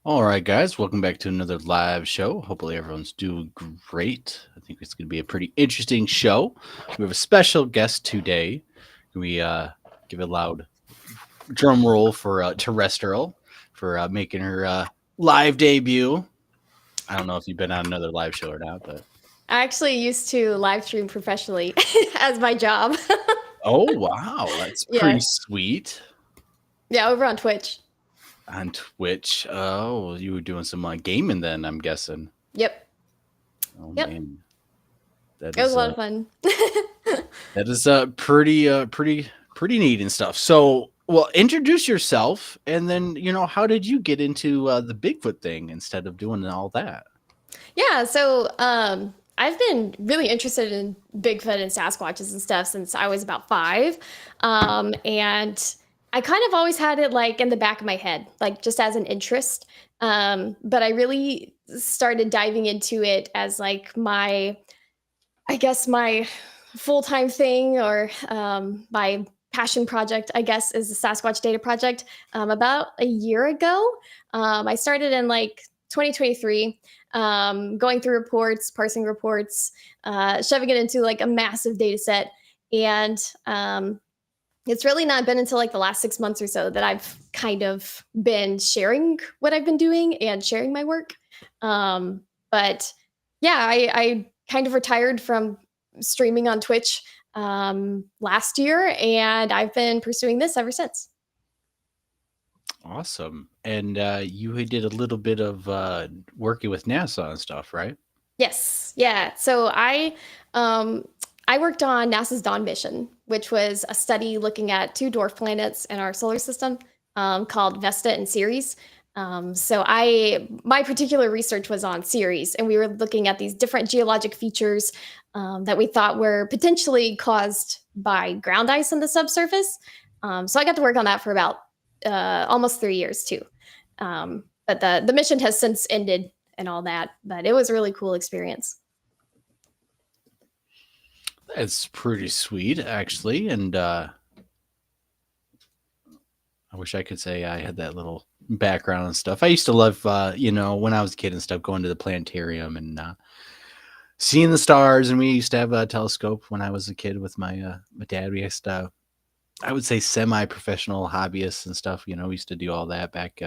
All right, guys, welcome back to another live show. Hopefully, everyone's doing great. I think it's going to be a pretty interesting show. We have a special guest today. Can we give a loud drum roll for Terrestrial for making her live debut? I don't know if you've been on another live show or not, but I actually used to live stream professionally as my job. oh wow, that's Yeah. pretty sweet. Yeah, over on Twitch. On Twitch, oh, you were doing some gaming then, I'm guessing. Yep. Oh Yep. man, that It was a is lot of fun. That is pretty neat and stuff. So, well, introduce yourself, and then how did you get into the Bigfoot thing instead of doing all that? Yeah, so I've been really interested in Bigfoot and Sasquatches and stuff since I was about 5. And I kind of always had it like in the back of my head, like just as an interest. But I really started diving into it as like I guess my full-time thing or my passion project, I guess, is the Sasquatch Data Project. About a year ago, I started in like 2023, going through reports, parsing reports, shoving it into like a massive data set. And it's really not been until like the last 6 months or so that I've kind of been sharing what I've been doing and sharing my work. But yeah, I kind of retired from streaming on Twitch last year, and I've been pursuing this ever since. Awesome. And you had did a little bit of working with NASA and stuff, right? Yes, yeah. So I worked on NASA's Dawn mission, which was a study looking at two dwarf planets in our solar system called Vesta and Ceres. My particular research was on Ceres, and we were looking at these different geologic features that we thought were potentially caused by ground ice in the subsurface. So I got to work on that for about almost 3 years too. But the mission has since ended and all that, but it was a really cool experience. It's pretty sweet, actually. And I wish I could say I had that little background and stuff. I used to love, when I was a kid and stuff, going to the planetarium and seeing the stars. And we used to have a telescope when I was a kid with my dad. We used to, I would say, semi-professional hobbyists and stuff. We used to do all that back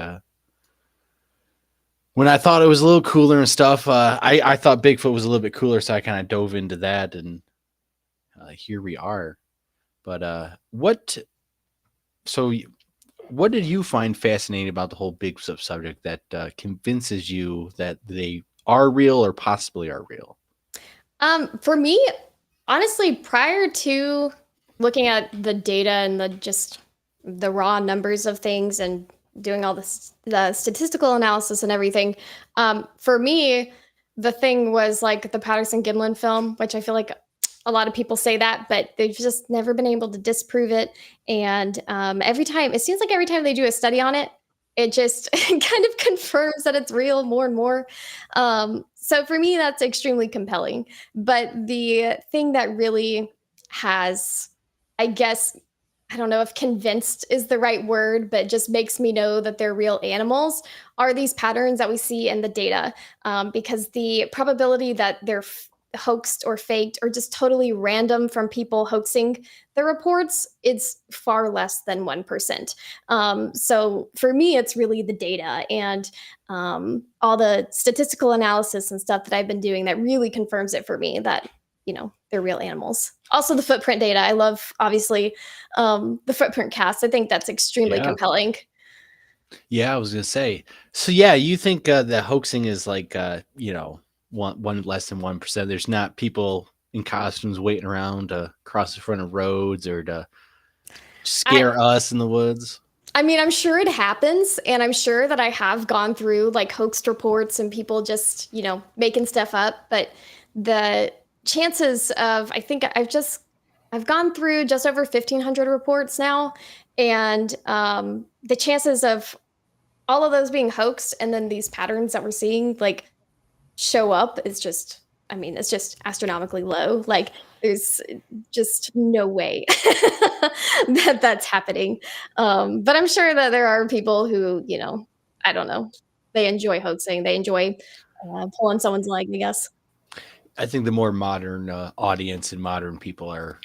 when I thought it was a little cooler and stuff. I thought Bigfoot was a little bit cooler, so I kind of dove into that, and here we are. But so what did you find fascinating about the whole Bigfoot subject that convinces you that they are real or possibly are real? For me, honestly, prior to looking at the data and the raw numbers of things and doing all the statistical analysis and everything, for me, the thing was like the Patterson Gimlin film, which I feel like a lot of people say that, but they've just never been able to disprove it. And it seems like every time they do a study on it, it just kind of confirms that it's real more and more. So for me, that's extremely compelling. But the thing that really has, I guess, I don't know if convinced is the right word, but just makes me know that they're real animals are these patterns that we see in the data. Because the probability that they're hoaxed or faked or just totally random from people hoaxing the reports, it's far less than 1%. So for me, it's really the data and all the statistical analysis and stuff that I've been doing that really confirms it for me that, they're real animals. Also, the footprint data. I love, obviously, the footprint cast. I think that's extremely Yeah. compelling. Yeah, I was gonna say. So yeah, you think the hoaxing is like one less than 1%. There's not people in costumes waiting around to cross the front of roads or to I, scare us in the woods. I mean, I'm sure it happens, and I'm sure that I have gone through like hoaxed reports and people just, making stuff up. But the chances of, I think I've gone through just over 1,500 reports now, and the chances of all of those being hoaxed and then these patterns that we're seeing like show up is just, I mean, it's just astronomically low. Like there's just no way that's happening. But I'm sure that there are people who, I don't know, they enjoy hoaxing. They enjoy pulling someone's leg, I guess. I think the more modern audience and modern people are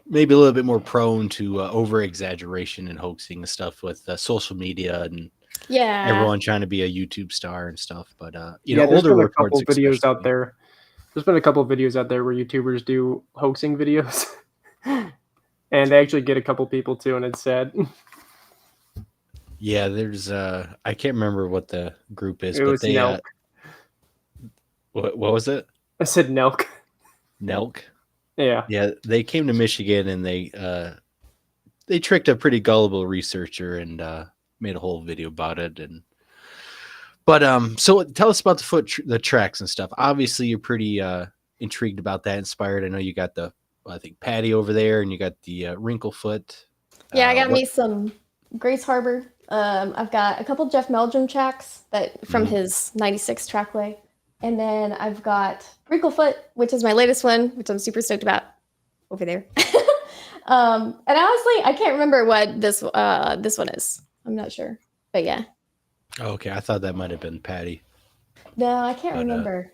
maybe a little bit more prone to over exaggeration and hoaxing and stuff with social media and Yeah. everyone trying to be a YouTube star and stuff. But There's older been a reports couple videos out especially. there. There's been a couple videos out there where YouTubers do hoaxing videos, and they actually get a couple people too, and it's sad. Yeah, there's I can't remember what the group is, It but was they Nelk. what was it? I said Nelk. Nelk. Yeah. Yeah, they came to Michigan and they tricked a pretty gullible researcher and made a whole video about it. But so tell us about the tracks and stuff. Obviously, you're pretty intrigued about that, inspired. I know you got I think Patty over there, and you got the Wrinklefoot. Yeah, I got me some Grace Harbor. I've got a couple Jeff Meldrum tracks that from his 96 trackway. And then I've got Wrinklefoot, which is my latest one, which I'm super stoked about over there. And honestly, I can't remember what this one is. I'm not sure. But yeah. Oh, okay, I thought that might have been Patty. No, I can't remember.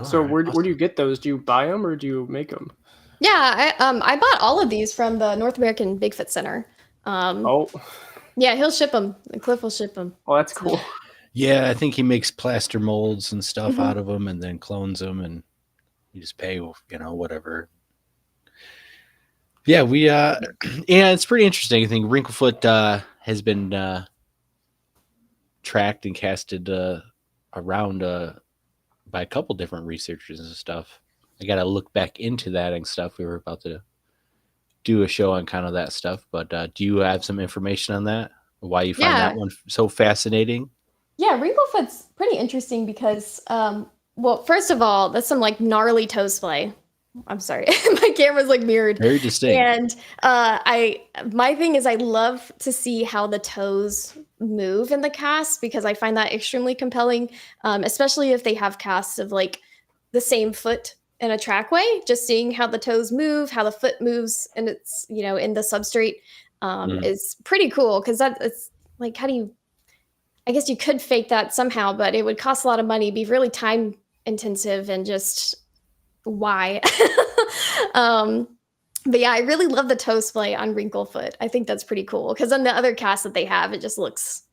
So where do you get those? Do you buy them or do you make them? Yeah, I bought all of these from the North American Bigfoot Center. Yeah, he'll ship them. Cliff will ship them. Oh, that's cool. Yeah, I think he makes plaster molds and stuff out of them and then clones them, and you just pay, whatever. Yeah, yeah, it's pretty interesting. I think Wrinklefoot has been tracked and casted around by a couple different researchers and stuff. I got to look back into that and stuff. We were about to do a show on kind of that stuff, but do you have some information on that? Why you find that one so fascinating? Yeah, Wrinklefoot's pretty interesting because, well, first of all, that's some like gnarly toe splay. I'm sorry, my camera's like mirrored. Very distinct. And my thing is I love to see how the toes move in the cast because I find that extremely compelling, especially if they have casts of like the same foot in a trackway. Just seeing how the toes move, how the foot moves, and it's in the substrate is pretty cool because it's like I guess you could fake that somehow, but it would cost a lot of money, be really time intensive, and just why? But yeah, I really love the toe splay on Wrinklefoot. I think that's pretty cool because on the other cast that they have, it just looks,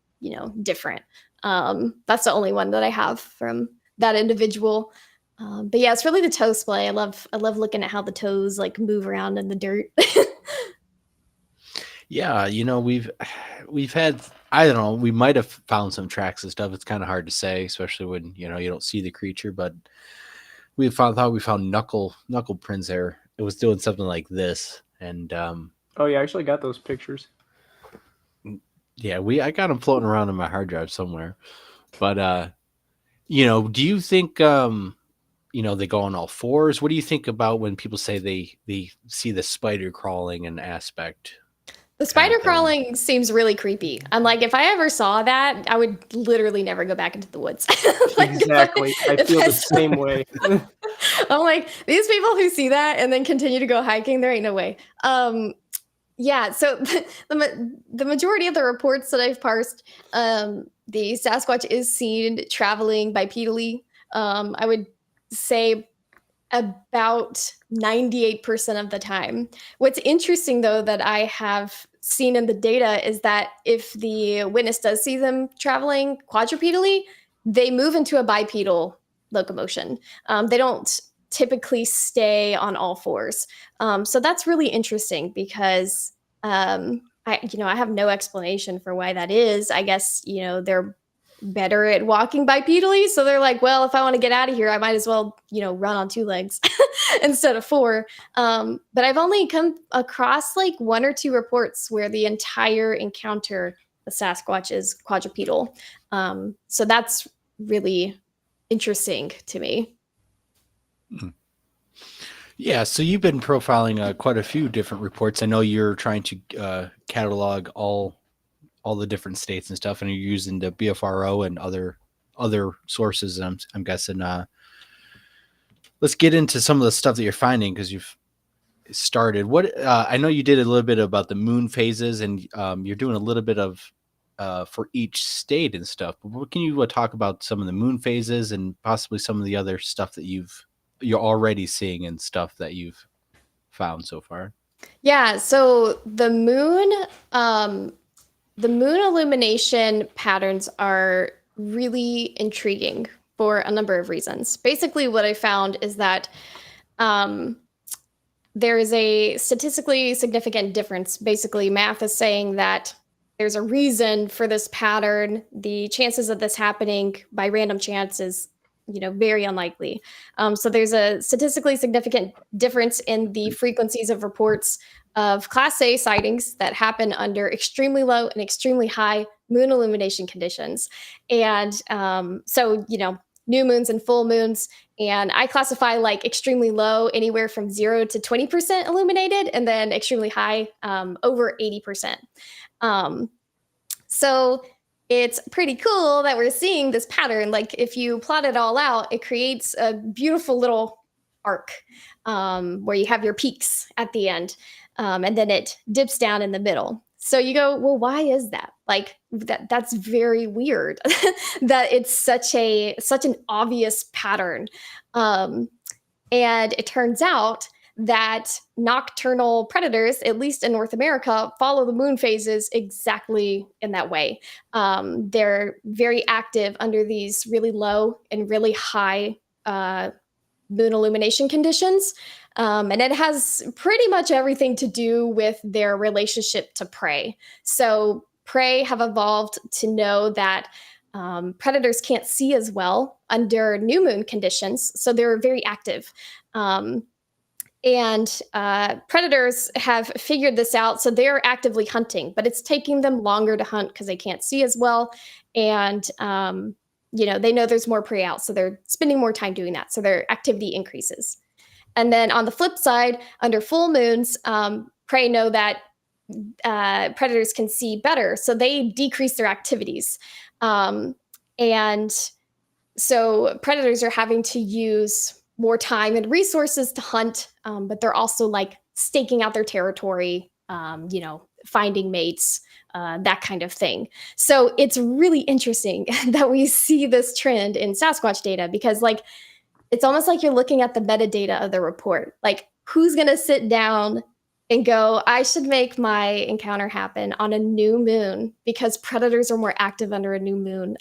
different. That's the only one that I have from that individual. But yeah, it's really the toe splay. I love looking at how the toes like move around in the dirt. Yeah, we've had, I don't know, we might have found some tracks and stuff. It's kind of hard to say, especially when you don't see the creature. But thought we found knuckle prints there. It was doing something like this, and oh yeah, I actually got those pictures. Yeah, I got them floating around in my hard drive somewhere. But do you think they go on all fours? What do you think about when people say they see the spider crawling an aspect? The spider crawling seems really creepy. I'm like, if I ever saw that, I would literally never go back into the woods. Exactly. I feel the same way. I'm like, these people who see that and then continue to go hiking, there ain't no way. Yeah, so the majority of the reports that I've parsed, the Sasquatch is seen traveling bipedally. I would say about 98% of the time. What's interesting, though, that I have seen in the data is that if the witness does see them traveling quadrupedally, they move into a bipedal locomotion. They don't typically stay on all fours. So that's really interesting because I have no explanation for why that is. I guess, they're better at walking bipedally. So they're like, well, if I want to get out of here, I might as well, run on two legs instead of four. But I've only come across like one or two reports where the entire encounter, the Sasquatch is quadrupedal. So that's really interesting to me. Yeah, so you've been profiling quite a few different reports. I know you're trying to catalog all the different states and stuff, and you're using the BFRO and other sources. And I'm guessing. Let's get into some of the stuff that you're finding because you've started. What I know you did a little bit about the moon phases, and you're doing a little bit of for each state and stuff. But what can you talk about some of the moon phases and possibly some of the other stuff that you're already seeing and stuff that you've found so far? Yeah, so the moon illumination patterns are really intriguing for a number of reasons. Basically, what I found is that there is a statistically significant difference. Basically, math is saying that there's a reason for this pattern. The chances of this happening by random chance is, very unlikely. So there's a statistically significant difference in the frequencies of reports of Class A sightings that happen under extremely low and extremely high moon illumination conditions. And new moons and full moons. And I classify like extremely low, anywhere from 0 to 20% illuminated, and then extremely high, over 80%. So it's pretty cool that we're seeing this pattern. Like if you plot it all out, it creates a beautiful little arc where you have your peaks at the end, and then it dips down in the middle. So you go, well, why is that? Like that's very weird that it's such an obvious pattern. And it turns out that nocturnal predators, at least in North America, follow the moon phases exactly in that way. They're very active under these really low and really high moon illumination conditions. And it has pretty much everything to do with their relationship to prey. So prey have evolved to know that predators can't see as well under new moon conditions, so they're very active. And predators have figured this out, so they're actively hunting, but it's taking them longer to hunt because they can't see as well. And they know there's more prey out, so they're spending more time doing that, so their activity increases. And then on the flip side, under full moons, prey know that predators can see better, so they decrease their activities. And so predators are having to use more time and resources to hunt, but they're also like staking out their territory, finding mates, that kind of thing. So it's really interesting that we see this trend in Sasquatch data because it's almost like you're looking at the metadata of the report. Like, who's going to sit down and go, I should make my encounter happen on a new moon because predators are more active under a new moon,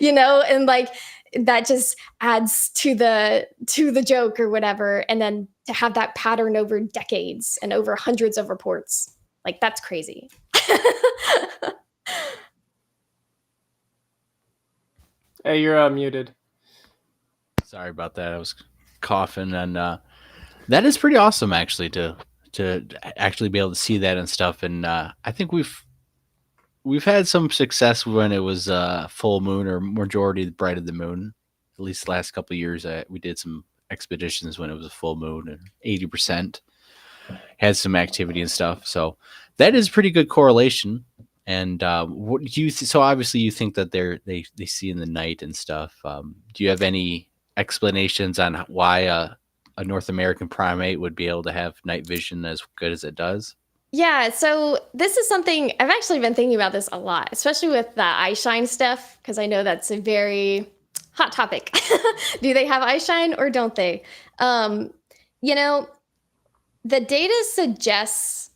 and that just adds to the joke or whatever. And then to have that pattern over decades and over hundreds of reports, that's crazy. Hey, you're muted. Sorry about that. I was coughing, and that is pretty awesome, actually, to actually be able to see that and stuff. And I think we've had some success when it was full moon or majority bright of the moon. At least the last couple of years, we did some expeditions when it was a full moon and 80% had some activity and stuff. So that is pretty good correlation. And what do you? So obviously, you think that they see in the night and stuff. Do you have any explanations on why a North American primate would be able to have night vision as good as it does? Yeah, so this is something I've actually been thinking about this a lot, especially with the eye shine stuff, because I know that's a very hot topic. Do they have eye shine or don't they? The data suggests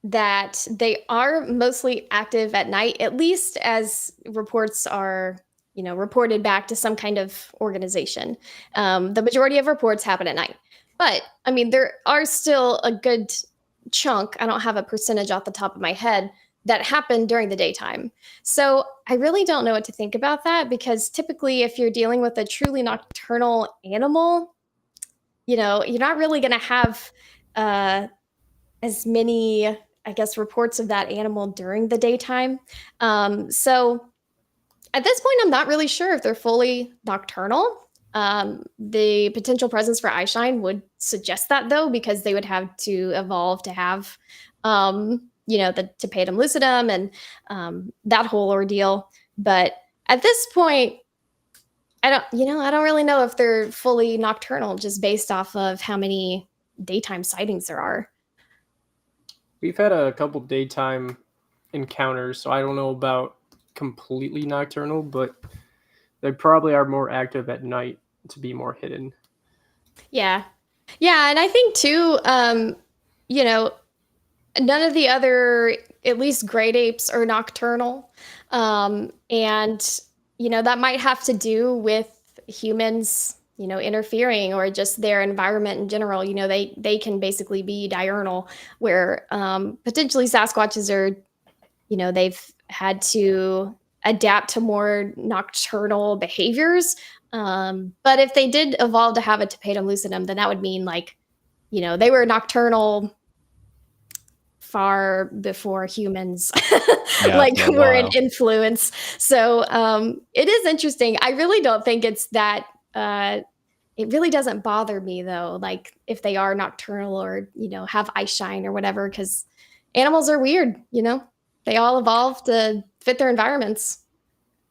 that they are mostly active at night, at least as reports are reported back to some kind of organization. The majority of reports happen at night. But, there are still a good chunk, I don't have a percentage off the top of my head, that happen during the daytime. So I really don't know what to think about that because typically if you're dealing with a truly nocturnal animal, you're not really going to have as many, I guess, reports of that animal during the daytime. So at this point, I'm not really sure if they're fully nocturnal. The potential presence for eye shine would suggest that, though, because they would have to evolve to have, the tapetum lucidum and that whole ordeal. But at this point, I don't really know if they're fully nocturnal just based off of how many daytime sightings there are. We've had a couple daytime encounters, so I don't know about completely nocturnal, but they probably are more active at night to be more hidden. Yeah. Yeah, and I think too, you know, none of the other, at least great apes, are nocturnal. And, that might have to do with humans, interfering, or just their environment in general. They can basically be diurnal, where potentially Sasquatches are, they've had to adapt to more nocturnal behaviors. But if they did evolve to have a tapetum lucidum, then that would mean like, they were nocturnal far before humans Yeah, like for a were an while. influence. So it is interesting. I really don't think it's that it really doesn't bother me though, like if they are nocturnal or, have eye shine or whatever, because animals are weird, they all evolved to fit their environments.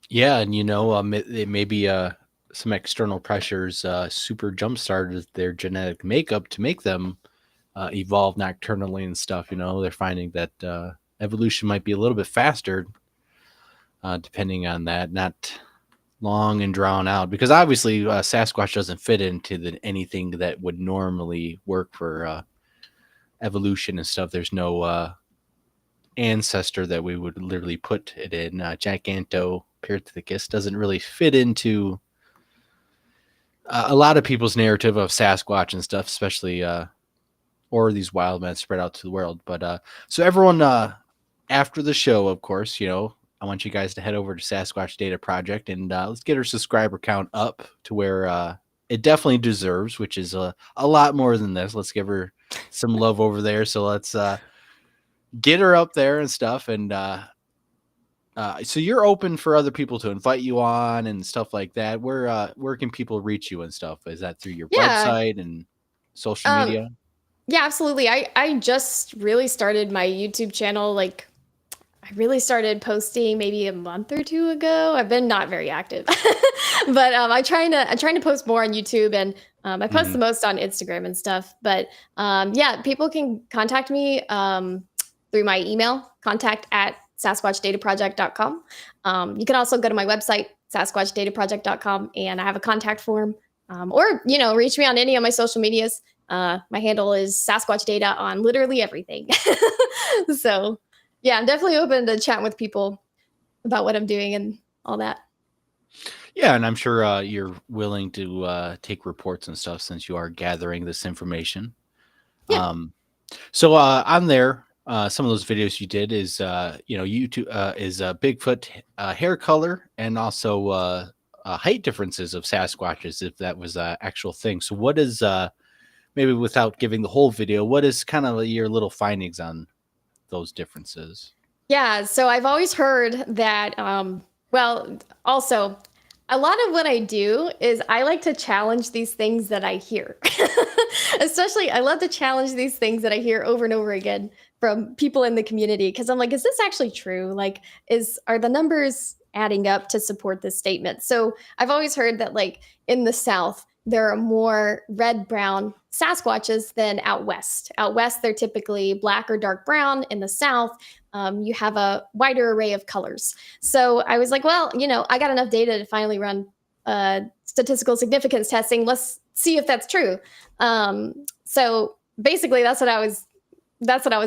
Yeah, and it maybe some external pressures super jump started their genetic makeup to make them evolve nocturnally and stuff. They're finding that evolution might be a little bit faster, depending on that, not long and drawn out. Because obviously, Sasquatch doesn't fit into anything that would normally work for evolution and stuff. There's no ancestor that we would literally put it in. Gigantopithecus doesn't really fit into a lot of people's narrative of Sasquatch and stuff, especially or these wild men spread out to the world. But so everyone, after the show, of course, I want you guys to head over to Sasquatch Data Project and let's get our subscriber count up to where it definitely deserves, which is a lot more than this. Let's give her some love over there. So let's get her up there and stuff. And so you're open for other people to invite you on and stuff like that. Where can people reach you and stuff? Is that through your Yeah. website and social Um, media? yeah, absolutely. I just really started my YouTube channel. Like, I really started posting maybe a month or two ago. I've been not very active, but I'm trying to post more on YouTube, and I post the most on Instagram and stuff. But yeah, people can contact me through my email, contact@sasquatchdataproject.com. You can also go to my website, sasquatchdataproject.com, and I have a contact form. Or reach me on any of my social medias. My handle is Sasquatch Data on literally everything. So yeah, I'm definitely open to chatting with people about what I'm doing and all that. Yeah, and I'm sure you're willing to take reports and stuff since you are gathering this information. Yeah. So on there, some of those videos you did is YouTube is Bigfoot hair color and also height differences of Sasquatches, if that was an actual thing. So what is maybe without giving the whole video, what is kind of your little findings on those differences? Yeah, so I've always heard that well, also a lot of what I do is I like to challenge these things that I hear. Especially, I love to challenge these things that I hear over and over again from people in the community, because I'm like, is this actually true? Like, are the numbers adding up to support this statement? So I've always heard that like in the South, there are more red brown Sasquatches than out west. Out west, they're typically black or dark brown. In the South, you have a wider array of colors. So I was like, well, I got enough data to finally run statistical significance testing. Let's see if that's true. So basically, that's what I was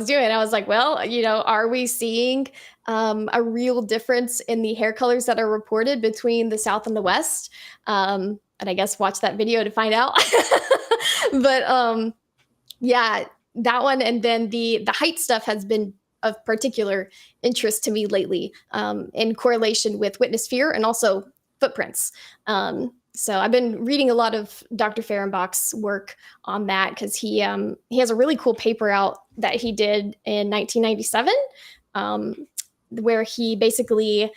doing. I was like, well, are we seeing a real difference in the hair colors that are reported between the South and the West? And I guess watch that video to find out. But yeah, that one, and then the height stuff has been of particular interest to me lately, in correlation with witness fear and also footprints. So I've been reading a lot of Dr. Fehrenbach's work on that, because he has a really cool paper out that he did in 1997, where he basically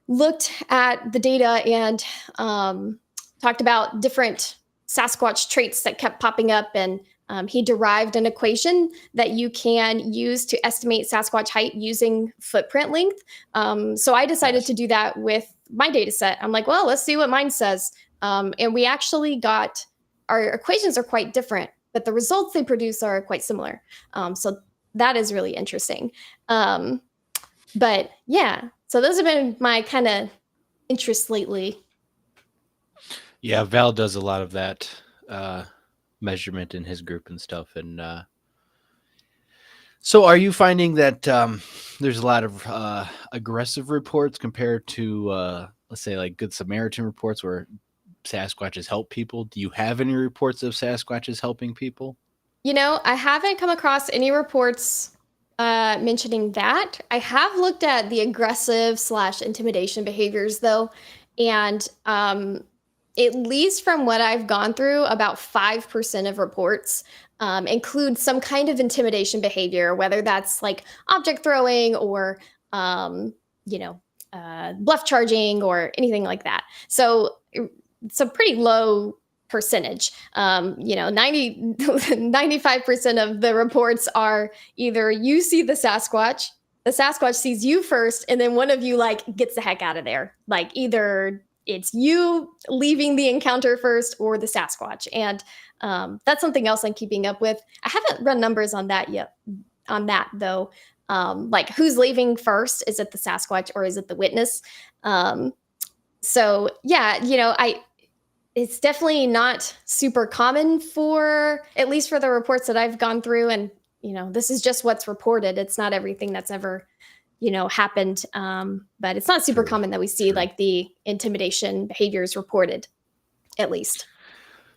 looked at the data and talked about different Sasquatch traits that kept popping up, and he derived an equation that you can use to estimate Sasquatch height using footprint length. So I decided to do that with my data set. I'm like, well, let's see what mine says. And we actually got, our equations are quite different, but the results they produce are quite similar. So that is really interesting. But yeah, so those have been my kind of interests lately. Yeah, Val does a lot of that measurement in his group and stuff. And so, are you finding that there's a lot of aggressive reports compared to, let's say, like Good Samaritan reports where Sasquatches help people? Do you have any reports of Sasquatches helping people? I haven't come across any reports mentioning that. I have looked at the aggressive slash intimidation behaviors though, and at least from what I've gone through, about 5% of reports include some kind of intimidation behavior, whether that's like object throwing or um, you know bluff charging or anything like that. So it's a pretty low percentage. 95% of the reports are either you see the Sasquatch sees you first, and then one of you like gets the heck out of there. Like either it's you leaving the encounter first or the Sasquatch. And that's something else I'm keeping up with. I haven't run numbers on that yet, on that though. Like who's leaving first? Is it the Sasquatch or is it the witness? So yeah, it's definitely not super common for, at least for the reports that I've gone through. And, this is just what's reported. It's not everything that's ever, happened. But it's not super True, common that we see true. like the intimidation behaviors reported, at least.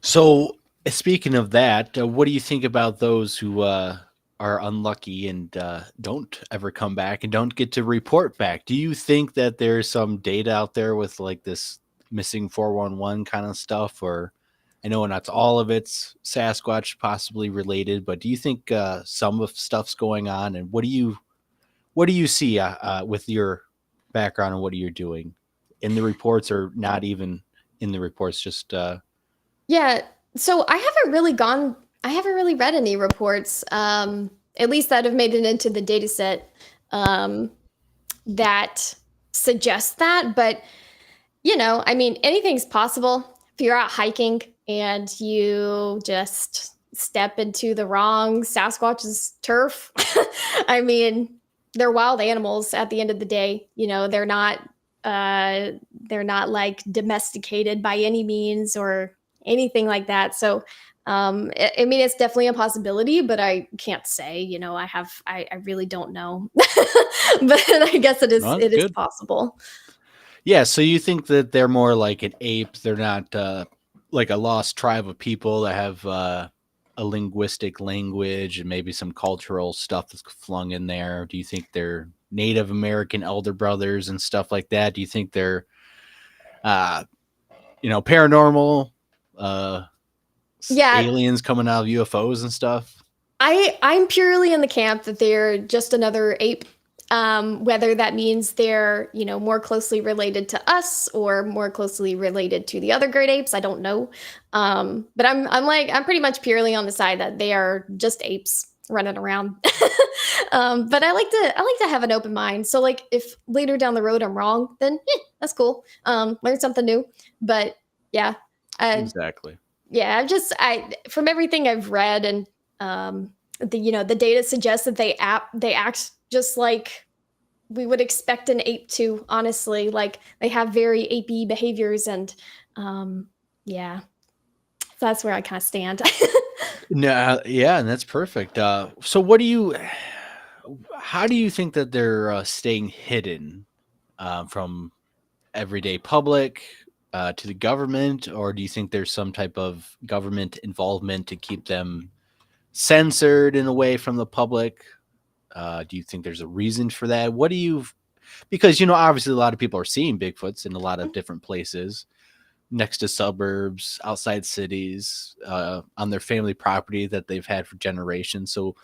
So, speaking of that, what do you think about those who are unlucky and don't ever come back and don't get to report back? Do you think that there's some data out there with like this missing 411 kind of stuff? Or I know not all of it's Sasquatch possibly related, but do you think some of stuff's going on? And what do you see with your background and what are you doing in the reports or not even in the reports? Just Yeah. So I haven't really read any reports, at least that have made it into the data set that suggest that. But I mean, anything's possible. If you're out hiking and you just step into the wrong Sasquatch's turf, I mean, they're wild animals at the end of the day. They're not like domesticated by any means or anything like that. So I mean, it's definitely a possibility, but I can't say, I really don't know. But I guess no, that's it is good. possible. Yeah, so you think that they're more like an ape? They're not like a lost tribe of people that have a linguistic language and maybe some cultural stuff that's flung in there. Do you think they're Native American elder brothers and stuff like that? Do you think they're, uh, paranormal, uh, Yeah, aliens coming out of UFOs and stuff? I'm purely in the camp that they're just another ape. Whether that means they're, more closely related to us or more closely related to the other great apes, I don't know. But I'm pretty much purely on the side that they are just apes running around. But I like to have an open mind. So like if later down the road I'm wrong, then that's cool. Learn something new. But yeah, I, Exactly. yeah, I from everything I've read and the data suggests that they act just like we would expect an ape to, honestly. Like they have very apey behaviors and yeah. So that's where I kind of stand. No, yeah, and that's perfect. So, how do you think that they're staying hidden from everyday public to the government, or do you think there's some type of government involvement to keep them censored in a way from the public? Do you think there's a reason for that? Because obviously a lot of people are seeing Bigfoots in a lot of different places, next to suburbs, outside cities, on their family property that they've had for generations. So,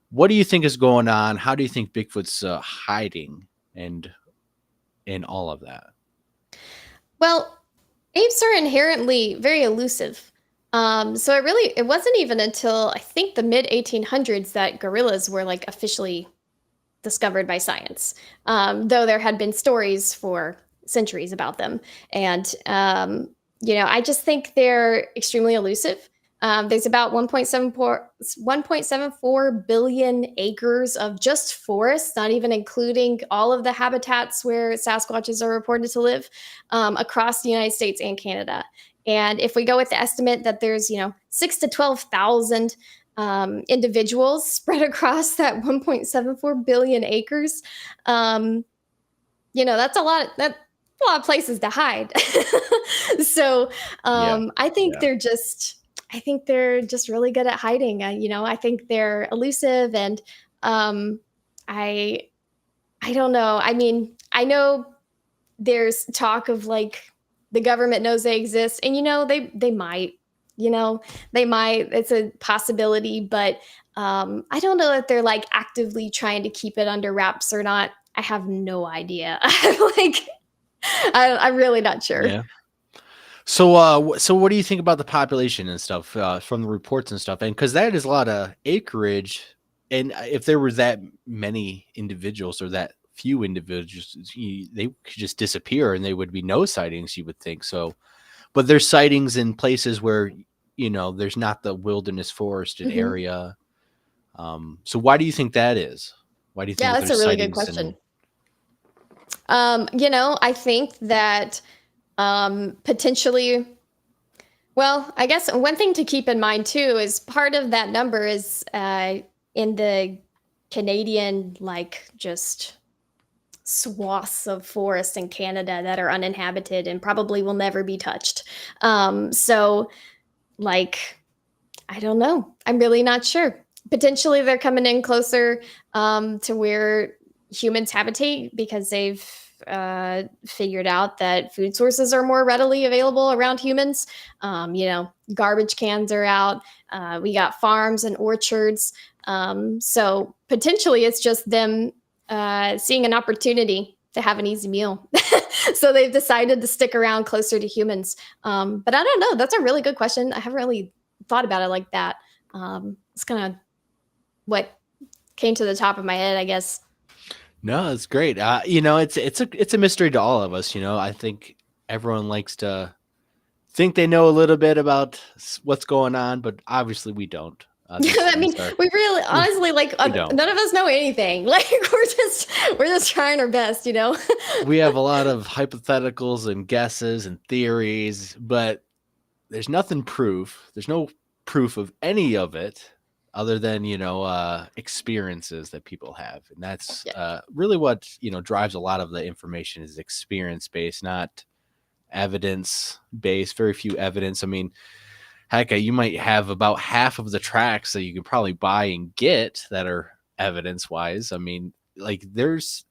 what do you think is going on? How do you think Bigfoot's hiding and in all of that? Well, apes are inherently very elusive. So it wasn't even until I think the mid 1800s that gorillas were like officially discovered by science. Though there had been stories for centuries about them. And I just think they're extremely elusive. There's about 1.74 billion acres of just forests, not even including all of the habitats where Sasquatches are reported to live, across the United States and Canada. And if we go with the estimate that there's 6 to 12,000 individuals spread across that 1.74 billion acres, that's a lot. That's a lot of places to hide. So I think Yeah. they're just really good at hiding. I think they're elusive, and I I don't know. I mean, I know there's talk of like the government knows they exist, and they might, they might. It's a possibility, but I don't know if they're like actively trying to keep it under wraps or not. I have no idea. Like, I'm really not sure. Yeah. So, so what do you think about the population and stuff from the reports and stuff? And because that is a lot of acreage, and if there were that many individuals or that few individuals, they could just disappear, and there would be no sightings. You would think so, but there's sightings in places where there's not the wilderness forested Mhm. area. So why do you think that is? Why do you think Yeah, that that's a there's really good sightings question. and I think that potentially, well, I guess one thing to keep in mind too is part of that number is in the Canadian, like just swaths of forest in Canada that are uninhabited and probably will never be touched. So, like, I don't know. I'm really not sure. Potentially, they're coming in closer to where humans habitate because they've figured out that food sources are more readily available around humans. Garbage cans are out. We got farms and orchards. So potentially, it's just them seeing an opportunity to have an easy meal. So they've decided to stick around closer to humans. But I don't know. That's a really good question. I haven't really thought about it like that. It's kind of what came to the top of my head, I guess. No, it's great. It's a mystery to all of us. I think everyone likes to think they know a little bit about what's going on, but obviously we don't. These I things mean, are we really, honestly, like, we don't. none of us know anything. Like, we're just trying our best. We have a lot of hypotheticals and guesses and theories, but there's nothing proof. There's no proof of any of it other than experiences that people have, and that's Yeah. really what drives a lot of the information is experience based, not evidence based. Very few evidence. I mean, heck, you might have about half of the tracks that you can probably buy and get that are evidence wise. I mean, like there's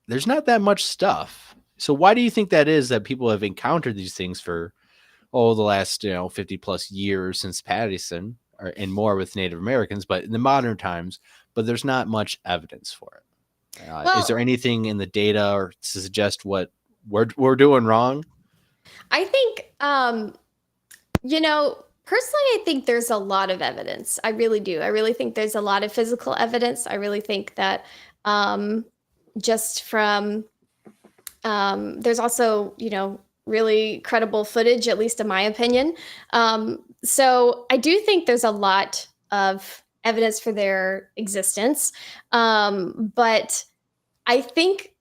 not that much stuff. So why do you think that is that people have encountered these things for the last 50 plus years since Pattison and more with Native Americans, but in the modern times, but there's not much evidence for it. Is there Well, anything in the data or to suggest what we're doing wrong? I think, personally, I think there's a lot of evidence. I really do. I really think there's a lot of physical evidence. I really think that um, just from there's also, really credible footage, at least in my opinion. So I do think there's a lot of evidence for their existence. But I think,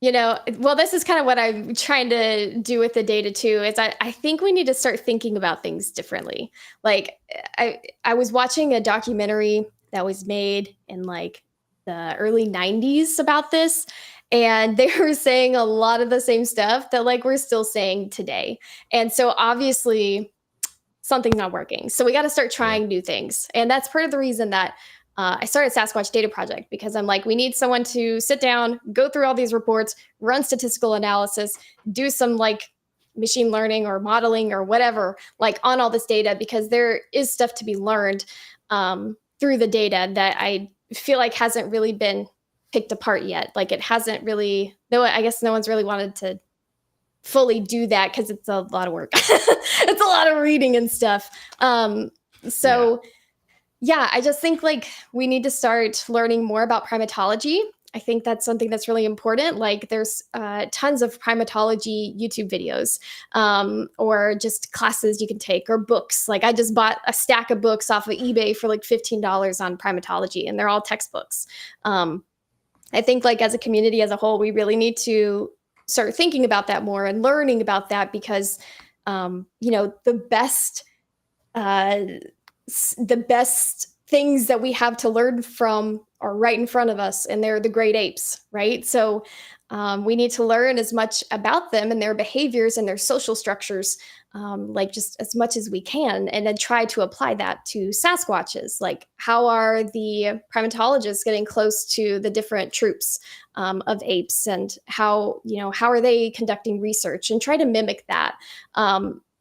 well, this is kind of what I'm trying to do with the data too, is I think we need to start thinking about things differently. Like I was watching a documentary that was made in like the early 90s about this, and they were saying a lot of the same stuff that like we're still saying today. And so obviously something's not working. So we got to start Yeah. trying new things. And that's part of the reason that I started Sasquatch Data Project, because I'm like, we need someone to sit down, go through all these reports, run statistical analysis, do some like machine learning or modeling or whatever, like on all this data, because there is stuff to be learned through the data that I feel like hasn't really been picked apart yet. Like it hasn't really, no, I guess no one's really wanted to fully do that because it's a lot of work. It's a lot of reading and stuff. Yeah. So yeah, I just think like we need to start learning more about primatology. I think that's something that's really important. Like there's tons of primatology YouTube videos, or just classes you can take, or books. Like I just bought a stack of books off of eBay for like $15 on primatology, and they're all textbooks. I think like as a community as a whole, we really need to start thinking about that more and learning about that, because uh, the best things that we have to learn from are right in front of us, and they're the great apes, right? So we need to learn as much about them and their behaviors and their social structures, like just as much as we can, and then try to apply that to Sasquatches. Like, how are the primatologists getting close to the different troops of apes, and how are they conducting research, and try to mimic that.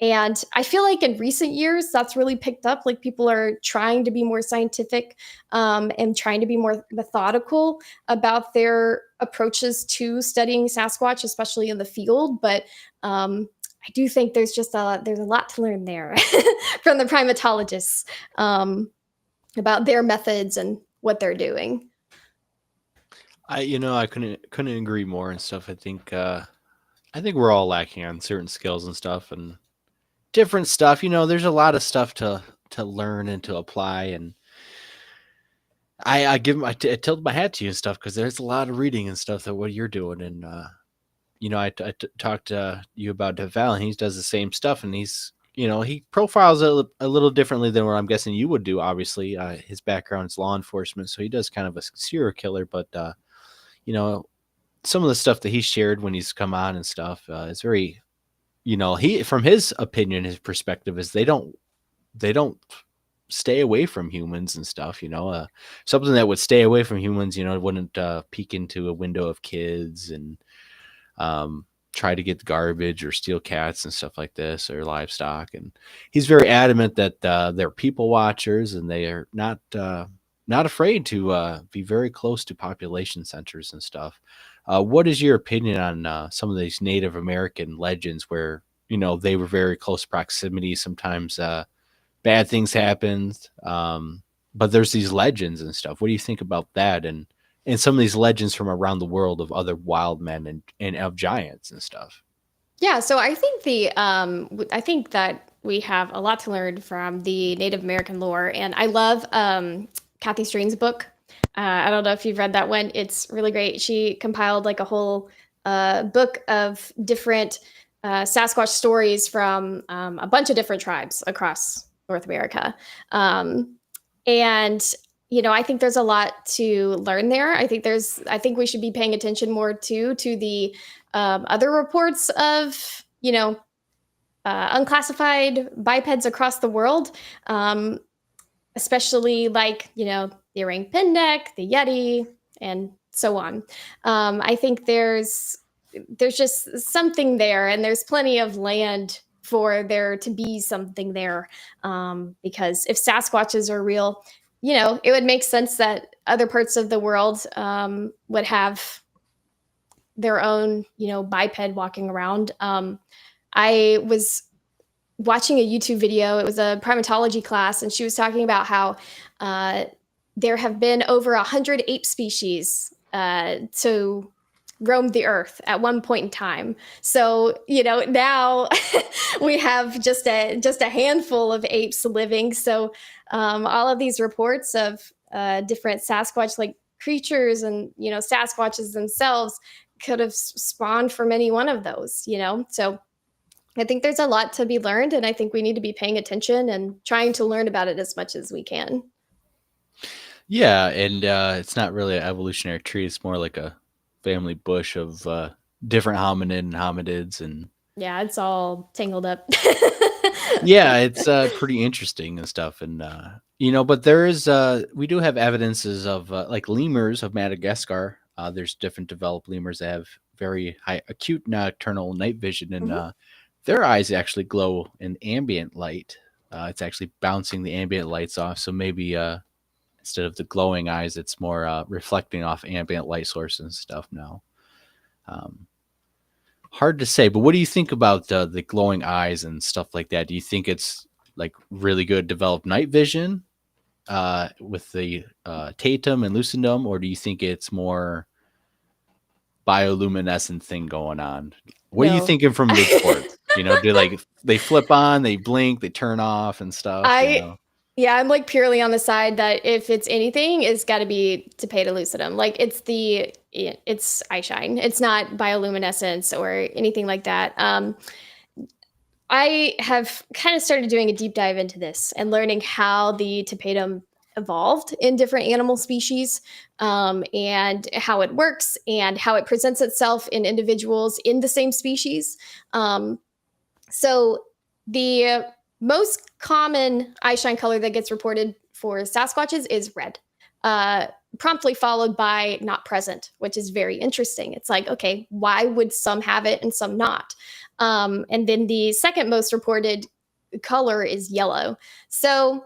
And I feel like in recent years, that's really picked up. Like people are trying to be more scientific, and trying to be more methodical about their approaches to studying Sasquatch, especially in the field. But I do think there's a lot to learn there from the primatologists, about their methods and what they're doing. I couldn't agree more and stuff. I think we're all lacking on certain skills and stuff, and different stuff. There's a lot of stuff to learn and to apply, and I tilt my hat to you and stuff, because there's a lot of reading and stuff that what you're doing. And talked to you about Deval, and he does the same stuff, and he profiles it a little differently than what I'm guessing you would do. Obviously, his background is law enforcement, so he does kind of a serial killer. But some of the stuff that he shared when he's come on and stuff is very, he, from his opinion, his perspective is they don't stay away from humans and stuff. Something that would stay away from humans, wouldn't peek into a window of kids and try to get garbage or steal cats and stuff like this, or livestock. And he's very adamant that they're people watchers, and they are not afraid to be very close to population centers and stuff. What is your opinion on some of these Native American legends where, they were very close proximity? Sometimes bad things happened, but there's these legends and stuff. What do you think about that? And some of these legends from around the world of other wild men and of giants and stuff. Yeah, so I think I think that we have a lot to learn from the Native American lore, and I love Kathy Strain's book. I don't know if you've read that one. It's really great. She compiled like a whole book of different Sasquatch stories from a bunch of different tribes across North America. And I think there's a lot to learn there. I think we should be paying attention more to the other reports of unclassified bipeds across the world, especially like the orang pendek, the yeti, and so on. I think there's just something there, and there's plenty of land for there to be something there, because if Sasquatches are real, it would make sense that other parts of the world would have their own, biped walking around. I was watching a YouTube video. It was a primatology class, and she was talking about how there have been over 100 ape species to roam the earth at one point in time. So, now we have just a handful of apes living. So all of these reports of different Sasquatch-like creatures and, Sasquatches themselves could have spawned from any one of those, So I think there's a lot to be learned, and I think we need to be paying attention and trying to learn about it as much as we can. Yeah, and it's not really an evolutionary tree. It's more like a family bush of different hominid and hominids. And yeah, it's all tangled up. yeah, it's pretty interesting and stuff. And but there is we do have evidences of like lemurs of Madagascar. There's different developed lemurs that have very high acute nocturnal night vision, and their eyes actually glow in ambient light. It's actually bouncing the ambient lights off, so maybe instead of the glowing eyes, it's more reflecting off ambient light sources and stuff now. Hard to say, but what do you think about the glowing eyes and stuff like that? Do you think it's like really good developed night vision with the tatum and lucidum, or do you think it's more bioluminescent thing going on. What are you No. thinking from reports? Do they flip on, they blink, they turn off and stuff? Yeah, I'm like purely on the side that if it's anything, it's got to be Tapeta lucidum. Like it's eye shine. It's not bioluminescence or anything like that. I have kind of started doing a deep dive into this and learning how the tapetum evolved in different animal species, and how it works and how it presents itself in individuals in the same species. So the most common eye shine color that gets reported for Sasquatches is red, uh, promptly followed by not present, which is very interesting. It's like, okay, why would some have it and some not? And then the second most reported color is yellow. So,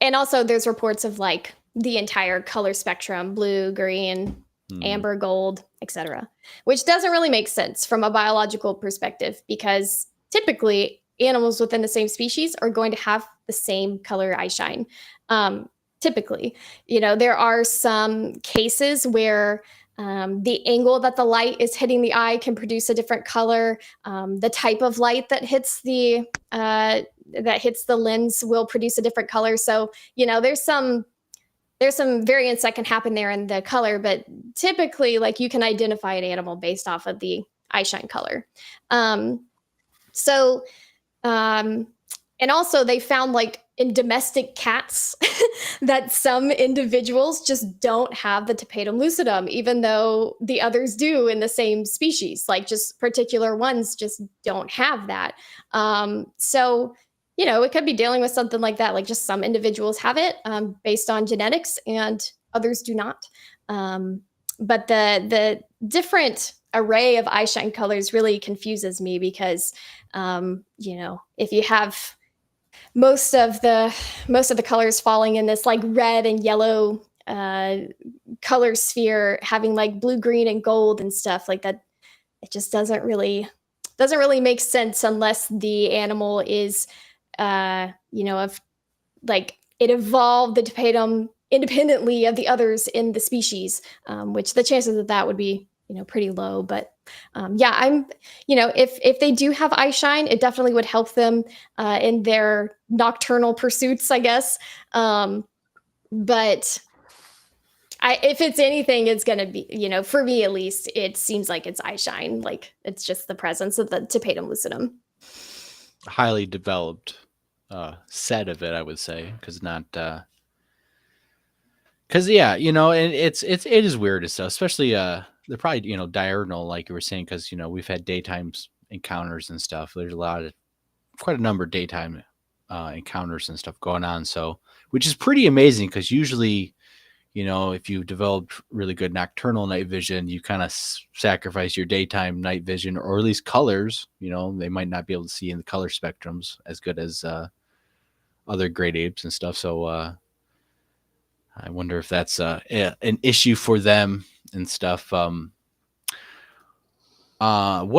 and also there's reports of like the entire color spectrum: blue, green, amber, gold, etc., which doesn't really make sense from a biological perspective, because typically animals within the same species are going to have the same color eye shine. Typically, there are some cases where the angle that the light is hitting the eye can produce a different color. The type of light that hits the lens will produce a different color. So there's some variance that can happen there in the color, but typically, like, you can identify an animal based off of the eye shine color. So, and also they found, like, in domestic cats that some individuals just don't have the tapetum lucidum, even though the others do in the same species. Like, just particular ones just don't have that. So, it could be dealing with something like that. Like, just some individuals have it based on genetics and others do not. But the different array of eye shine colors really confuses me, because, if you have most of the colors falling in this like red and yellow color sphere, having like blue, green, and gold and stuff like that, it just doesn't really make sense unless the animal is of like it evolved the tapetum independently of the others in the species, which the chances of that would be pretty low. But I'm if they do have eye shine, it definitely would help them in their nocturnal pursuits, I guess. But if it's anything, it's gonna be, for me at least, it seems like it's eye shine. Like, it's just the presence of the tapetum lucidum. Highly developed set of it, I would say, because and it is weird and stuff, especially they're probably diurnal, like you were saying, because we've had daytime encounters and stuff. There's quite a number of daytime encounters and stuff going on, so, which is pretty amazing, because usually if you developed really good nocturnal night vision, you kind of sacrifice your daytime night vision, or at least colors. They might not be able to see in the color spectrums as good as other great apes and stuff. So I wonder if that's an issue for them and stuff. What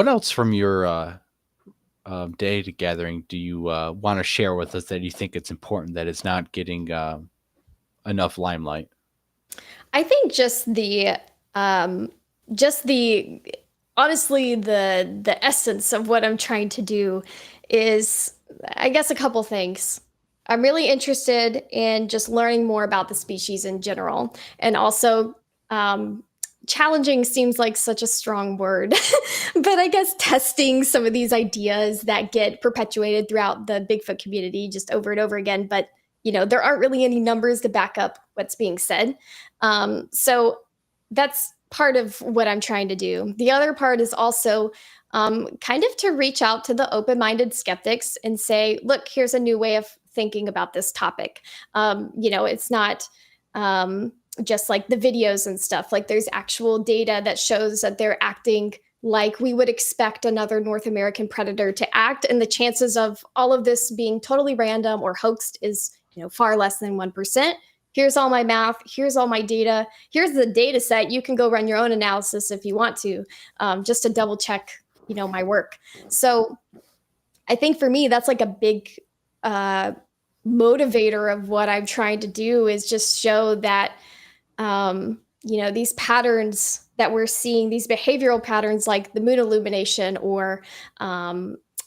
else from your data gathering do you want to share with us that you think it's important that it's not getting enough limelight? I think just the honestly, the essence of what I'm trying to do is, I guess, a couple things. I'm really interested in just learning more about the species in general, and also challenging seems like such a strong word, but I guess testing some of these ideas that get perpetuated throughout the Bigfoot community just over and over again. But there aren't really any numbers to back up what's being said. So that's part of what I'm trying to do. The other part is also kind of to reach out to the open-minded skeptics and say, look, here's a new way of thinking about this topic. It's not just like the videos and stuff. Like, there's actual data that shows that they're acting like we would expect another North American predator to act, and the chances of all of this being totally random or hoaxed is far less than 1%. Here's all my math. Here's all my data. Here's the data set. You can go run your own analysis if you want to, just to double check, my work. So I think for me, that's like a big motivator of what I'm trying to do, is just show that these patterns that we're seeing, these behavioral patterns like the moon illumination, or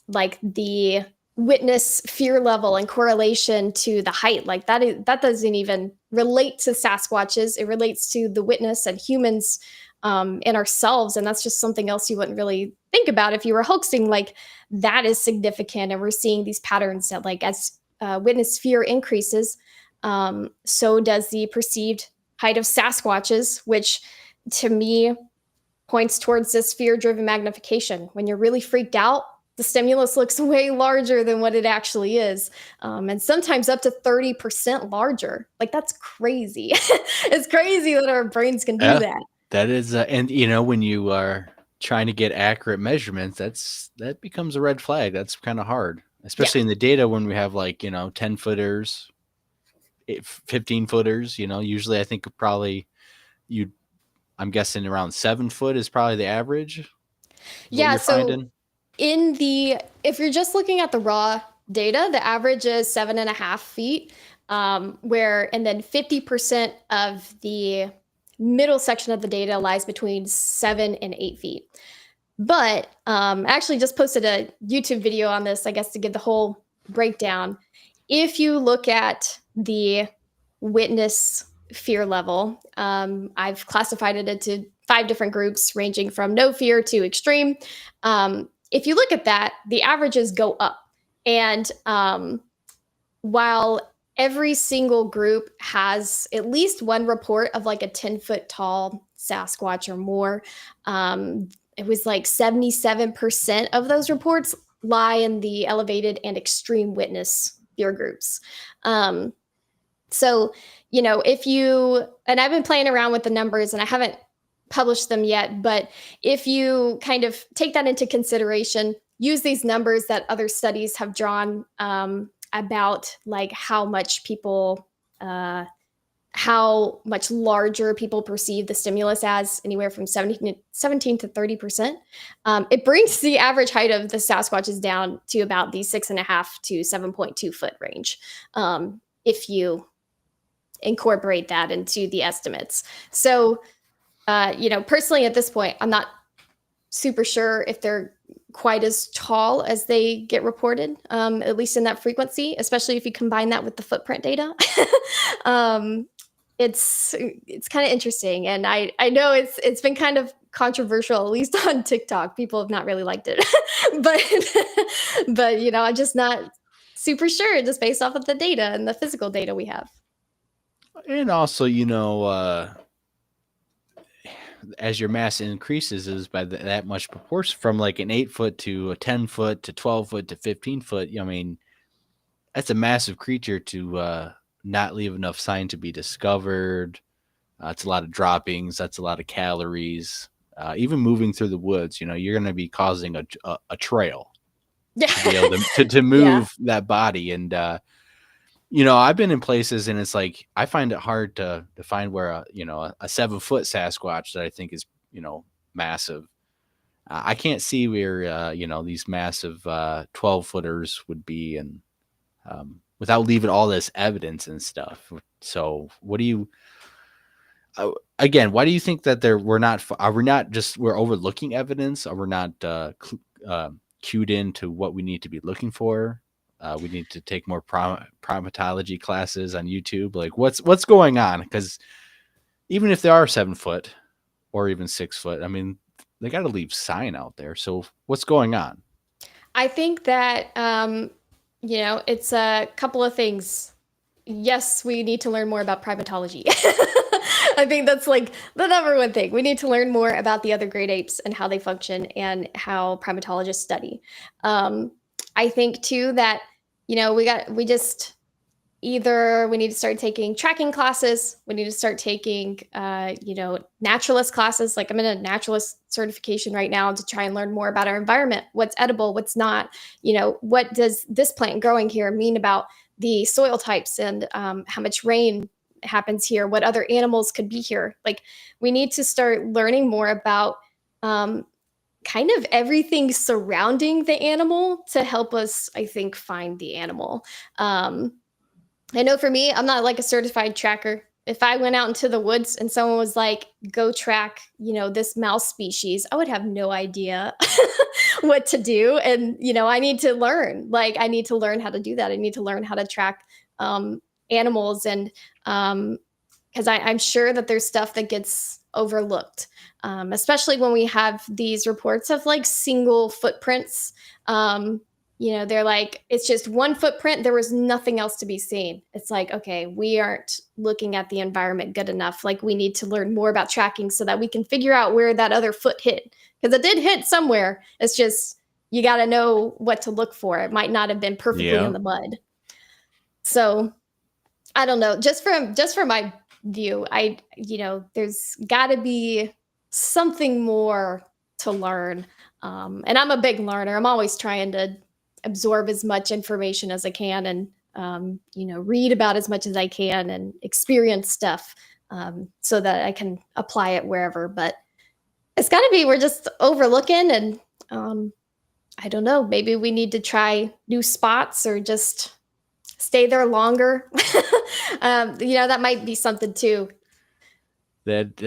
like the witness fear level and correlation to the height, like that doesn't even relate to Sasquatches. It relates to the witness and humans, and ourselves, and that's just something else you wouldn't really think about if you were hoaxing. Like, that is significant, and we're seeing these patterns that, like, as witness fear increases, so does the perceived height of Sasquatches, which to me points towards this fear-driven magnification. When you're really freaked out, the stimulus looks way larger than what it actually is, and sometimes up to 30% larger. Like, that's crazy. It's crazy that our brains can do Yeah. that. That is, and when you are trying to get accurate measurements, that becomes a red flag. That's kind of hard, especially in the data when we have 10 footers, 15 footers. Usually I think probably I'm guessing around 7 foot is probably the average. Yeah. So finding? if you're just looking at the raw data, the average is 7.5 feet, and then 50% of the middle section of the data lies between 7 and 8 feet. But I actually just posted a YouTube video on this, I guess, to give the whole breakdown. If you look at the witness fear level, I've classified it into 5 different groups, ranging from no fear to extreme. If you look at that, the averages go up. And while every single group has at least one report of like a 10-foot tall Sasquatch or more, it was like 77% of those reports lie in the elevated and extreme witness fear groups. So, if you, and I've been playing around with the numbers and I haven't published them yet, but if you kind of take that into consideration, use these numbers that other studies have drawn, about like how much larger people perceive the stimulus as, anywhere from 17 to 30%. It brings the average height of the Sasquatches down to about the 6.5 to 7.2 foot range, if you incorporate that into the estimates. So, personally at this point, I'm not super sure if they're quite as tall as they get reported, at least in that frequency, especially if you combine that with the footprint data. It's kind of interesting, and I know it's been kind of controversial, at least on TikTok. People have not really liked it, but I'm just not super sure, just based off of the data and the physical data we have. And also, as your mass increases is by that much proportion, from like an 8 foot to a 10 foot to 12 foot to 15 foot. I mean, that's a massive creature to not leave enough sign to be discovered. It's a lot of droppings. That's a lot of calories. Even moving through the woods, you're going to be causing a trail to be able to move that body. And, I've been in places and it's like, I find it hard to find where a 7-foot Sasquatch that I think is, massive. I can't see where, these massive 12-footers would be, and without leaving all this evidence and stuff. So what do you, again, why do you think that we're overlooking evidence? Are we not cued into what we need to be looking for? We need to take more primatology classes on YouTube. Like, what's going on? Because even if they are 7 foot or even 6 foot, I mean, they got to leave sign out there. So what's going on? I think that, it's a couple of things. Yes, we need to learn more about primatology. I think that's like the number one thing. We need to learn more about the other great apes and how they function and how primatologists study. I think too that, we need to start taking tracking classes. We need to start taking, naturalist classes. Like, I'm in a naturalist certification right now to try and learn more about our environment, what's edible, what's not, what does this plant growing here mean about the soil types, and how much rain happens here, what other animals could be here. Like, we need to start learning more about kind of everything surrounding the animal to help us, I think, find the animal. I know for me, I'm not like a certified tracker. if I went out into the woods and someone was like, go track, this mouse species, I would have no idea what to do. And, I need to learn. Like, I need to learn how to do that. I need to learn how to track animals. And because I'm sure that there's stuff that gets overlooked, especially when we have these reports of like single footprints. They're like, it's just one footprint. There was nothing else to be seen. It's like, okay, we aren't looking at the environment good enough. Like, we need to learn more about tracking so that we can figure out where that other foot hit. Because it did hit somewhere. It's just, you got to know what to look for. It might not have been perfectly in the mud. So I don't know. Just from my view, there's got to be something more to learn. And I'm a big learner. I'm always trying to absorb as much information as I can and, read about as much as I can and experience stuff so that I can apply it wherever. But it's got to be, we're just overlooking and I don't know, maybe we need to try new spots or just stay there longer. That might be something too. That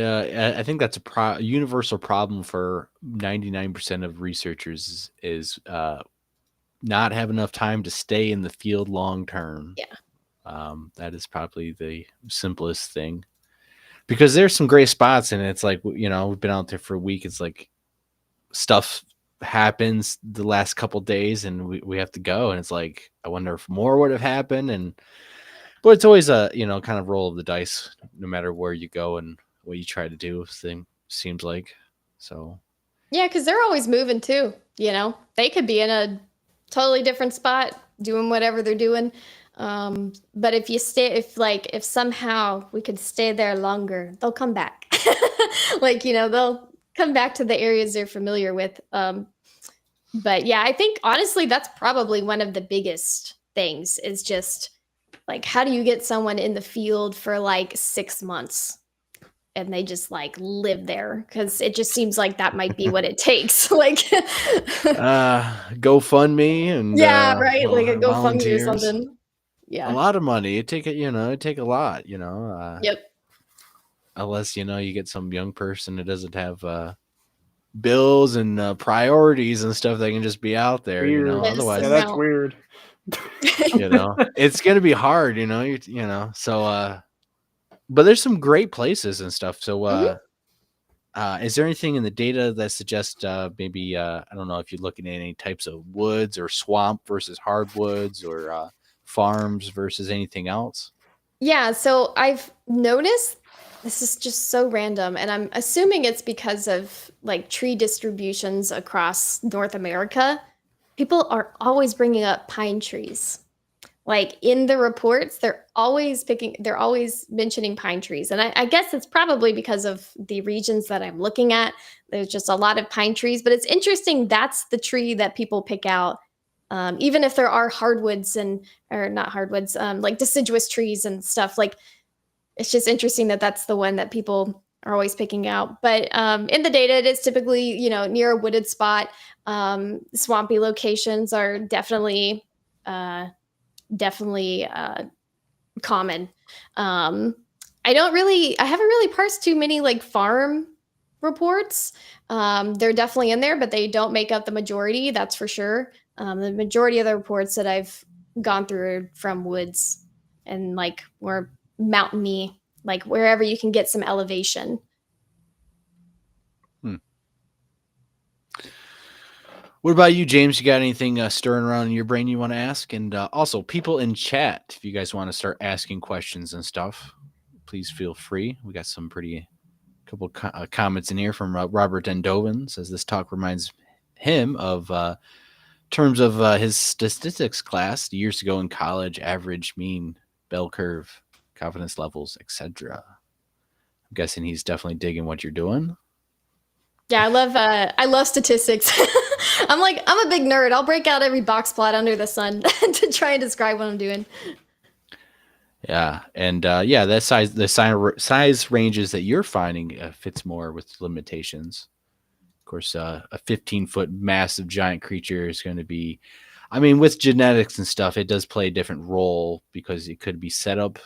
I think that's a universal problem for 99% of researchers is not have enough time to stay in the field long term. Yeah. That is probably the simplest thing, because there's some great spots and it's like, we've been out there for a week. It's like stuff happens the last couple days and we have to go. And it's like, I wonder if more would have happened. But it's always a, kind of roll of the dice, no matter where you go and what you try to do, seems like. So. Yeah, because they're always moving too. They could be in a totally different spot doing whatever they're doing. But if somehow we could stay there longer, they'll come back. They'll come back to the areas they're familiar with. But yeah, I think honestly, that's probably one of the biggest things is just like, how do you get someone in the field for like 6 months? And they just like live there, because it just seems like that might be what it takes. Like GoFundMe and right, like a GoFundMe or volunteers. something. Yeah, a lot of money. It take a lot. Yep. Unless you get some young person that doesn't have bills and priorities and stuff that can just be out there. Weird. Otherwise, yeah, that's weird. It's gonna be hard. So. But there's some great places and stuff. So, is there anything in the data that suggests maybe, I don't know if you're looking at any types of woods or swamp versus hardwoods or farms versus anything else? Yeah, so I've noticed, this is just so random, and I'm assuming it's because of like tree distributions across North America. People are always bringing up pine trees. Like in the reports, they're always mentioning pine trees. And I guess it's probably because of the regions that I'm looking at. There's just a lot of pine trees, but it's interesting. That's the tree that people pick out. Even if there are hardwoods or not hardwoods, like deciduous trees and stuff, like it's just interesting that that's the one that people are always picking out. But in the data, it is typically, near a wooded spot. Swampy locations are definitely common. I haven't really parsed too many like farm reports. They're definitely in there, but they don't make up the majority, that's for sure. The majority of the reports that I've gone through are from woods and like more mountainy, like wherever you can get some elevation. What about you, James? You got anything stirring around in your brain you want to ask? And also, people in chat, if you guys want to start asking questions and stuff, please feel free. We got some couple comments in here from Robert Endovin. Says this talk reminds him of terms of his statistics class years ago in college, average, mean, bell curve, confidence levels, etc. I'm guessing he's definitely digging what you're doing. Yeah, I love statistics. I'm a big nerd. I'll break out every box plot under the sun to try and describe what I'm doing. Yeah, and the size ranges that you're finding fits more with limitations. Of course, a 15-foot massive giant creature is going to be, with genetics and stuff, it does play a different role because it could be set up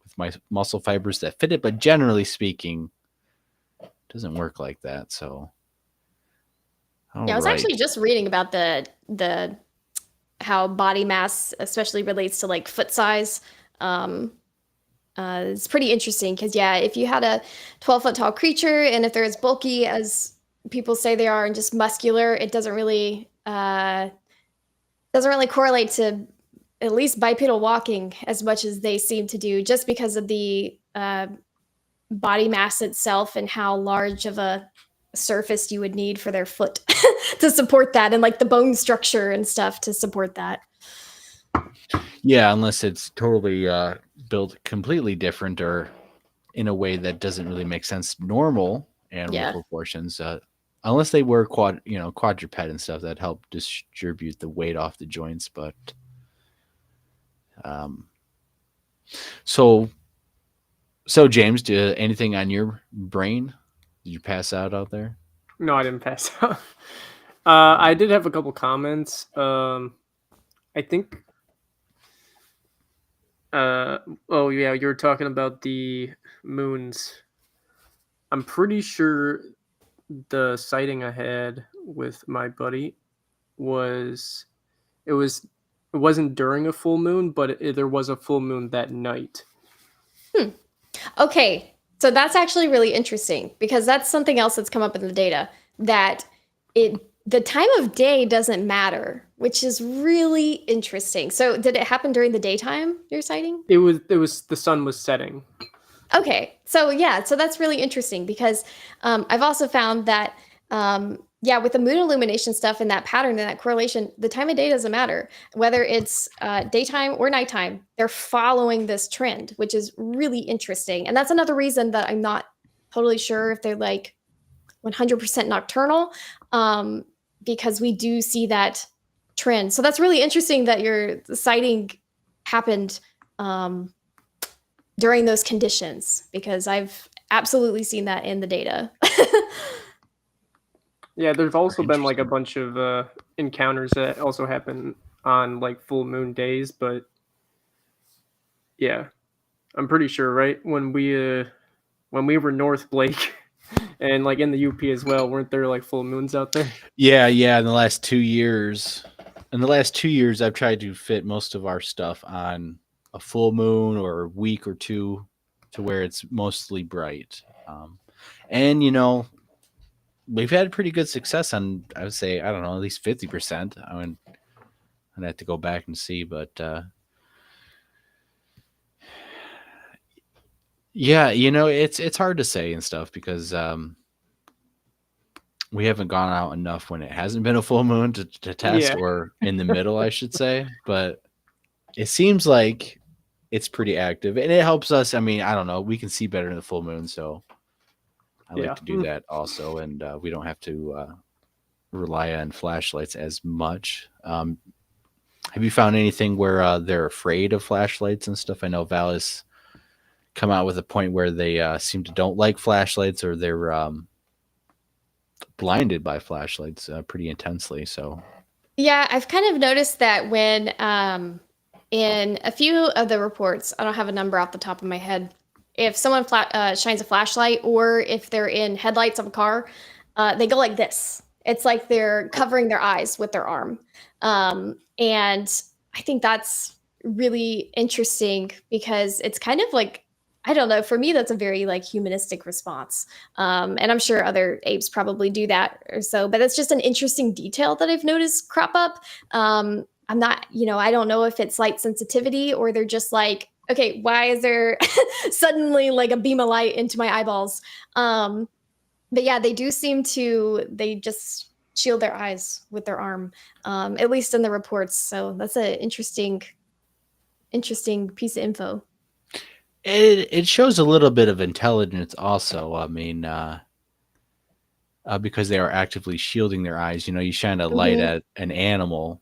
with muscle fibers that fit it, but generally speaking, it doesn't work like that. So, Yeah, I was actually just reading about the how body mass especially relates to like foot size. It's pretty interesting because yeah, if you had a 12-foot tall creature and if they're as bulky as people say they are and just muscular, it doesn't really correlate to at least bipedal walking as much as they seem to do, just because of the body mass itself and how large of a surface you would need for their foot to support that, and like the bone structure and stuff to support that. Yeah, unless it's totally built completely different or in a way that doesn't really make sense. Normal animal proportions, unless they were quadruped and stuff that help distribute the weight off the joints. But so James, do anything on your brain? Did you pass out there? No, I didn't pass out. I did have a couple comments. I think. Oh yeah, you were talking about the moons. I'm pretty sure the sighting I had with my buddy it wasn't during a full moon, but there was a full moon that night. Okay, so that's actually really interesting because that's something else that's come up in the data, that the time of day doesn't matter, which is really interesting. So did it happen during the daytime, your sighting? It was the sun was setting. Okay, so yeah, so that's really interesting because I've also found that with the moon illumination stuff and that pattern and that correlation, the time of day doesn't matter. Whether it's daytime or nighttime, they're following this trend, which is really interesting. And that's another reason that I'm not totally sure if they're like 100% nocturnal, because we do see that trend. So that's really interesting that your sighting happened during those conditions, because I've absolutely seen that in the data. Yeah, there's also been like a bunch of encounters that also happen on like full moon days, but yeah, I'm pretty sure, right? When we were North Blake and like in the UP as well, weren't there like full moons out there? Yeah. In the last 2 years, I've tried to fit most of our stuff on a full moon or a week or two to where it's mostly bright. And we've had pretty good success on, I would say, I don't know, at least 50%. I'd have to go back and see, but yeah, it's hard to say and stuff because we haven't gone out enough when it hasn't been a full moon to test, or in the middle, I should say. But it seems like it's pretty active, and it helps us. I mean, I don't know, we can see better in the full moon, so I like to do that also, and we don't have to rely on flashlights as much. Have you found anything where they're afraid of flashlights and stuff? I know Val has come out with a point where they seem to don't like flashlights, or they're blinded by flashlights pretty intensely. So yeah, I've kind of noticed that when in a few of the reports, I don't have a number off the top of my head, if someone shines a flashlight, or if they're in headlights of a car, they go like this. It's like they're covering their eyes with their arm. And I think that's really interesting because it's kind of like, I don't know, for me, that's a very like humanistic response. And I'm sure other apes probably do that or so, but it's just an interesting detail that I've noticed crop up. I'm not, I don't know if it's light sensitivity, or they're just like, okay, why is there suddenly like a beam of light into my eyeballs? But yeah, they do seem to, they just shield their eyes with their arm, at least in the reports. So that's an interesting piece of info. it shows a little bit of intelligence also. I mean, because they are actively shielding their eyes. You shine a light at an animal,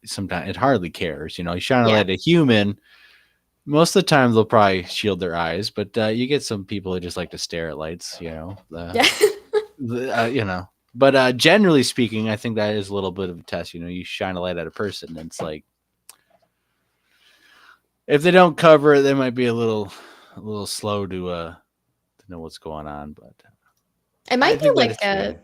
sometimes it hardly cares. You shine a light at a human, most of the time they'll probably shield their eyes, but you get some people who just like to stare at lights. But generally speaking, I think that is a little bit of a test. You shine a light at a person, and it's like, if they don't cover it, they might be a little slow to know what's going on. But It I might be think that like it's real.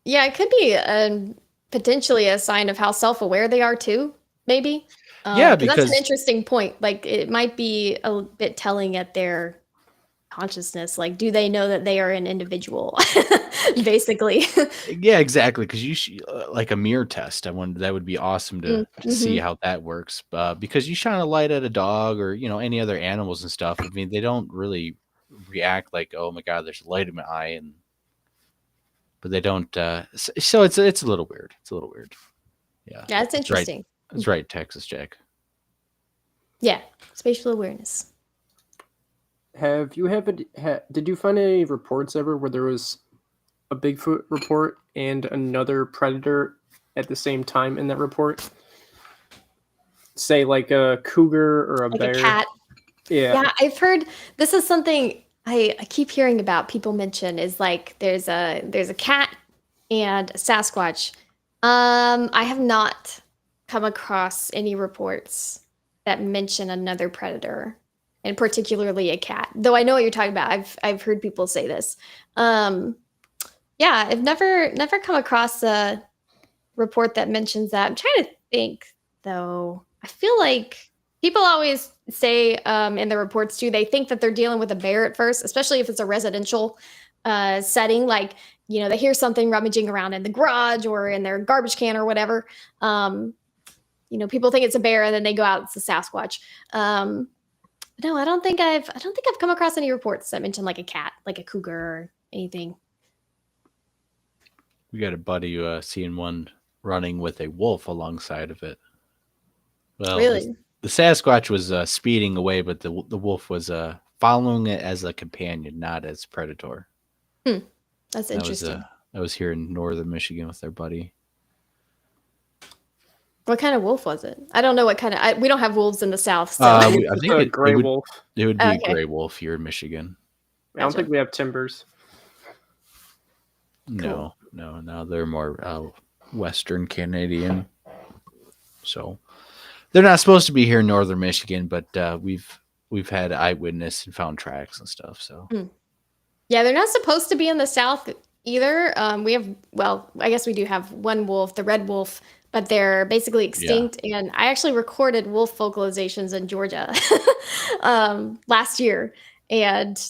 yeah, it could be potentially a sign of how self-aware they are too, maybe. Yeah, Because that's an because interesting point. Like it might be a bit telling at their consciousness. Like, do they know that they are an individual? Basically. yeah, exactly. Because like a mirror test. I wonder that would be awesome to see Mm-hmm. how that works. Because you shine a light at a dog or any other animals and stuff. I mean, they don't really react like, oh my god, there's a light in my eye, but they don't. So it's a little weird. It's a little weird. Yeah, Yeah, it's that's right. interesting. That's right, Texas Jack. Yeah, spatial awareness. Did you find any reports ever where there was a Bigfoot report and another predator at the same time in that report? Say like a cougar or a Like a bear. cat. Yeah. Yeah, I've heard this is something I keep hearing about. People mention is like there's a cat and a Sasquatch. I have not come across any reports that mention another predator, and particularly a cat. Though I know what you're talking about. I've heard people say this. Yeah, I've never come across a report that mentions that. I'm trying to think though. I feel like people always say in the reports too, they think that they're dealing with a bear at first, especially if it's a residential setting. Like, they hear something rummaging around in the garage or in their garbage can or whatever. People think it's a bear and then they go out, it's a Sasquatch. No, I don't think I've come across any reports that mention like a cat, like a cougar or anything. We got a buddy seeing one running with a wolf alongside of it. Well, Really? the Sasquatch was speeding away, but the wolf was following it as a companion, not as predator. That's interesting. That was here in northern Michigan with their buddy. What kind of wolf was it? I don't know what kind of. We don't have wolves in the South, so. I It's think a gray wolf. It would be Okay. a gray wolf here in Michigan. I don't Gotcha. think we have timbers. No, they're more Western Canadian. So they're not supposed to be here in northern Michigan, but we've had eyewitness and found tracks and stuff. So Yeah, they're not supposed to be in the South either. I guess we do have one wolf, the red wolf, but they're basically extinct. And I actually recorded wolf vocalizations in Georgia last year, and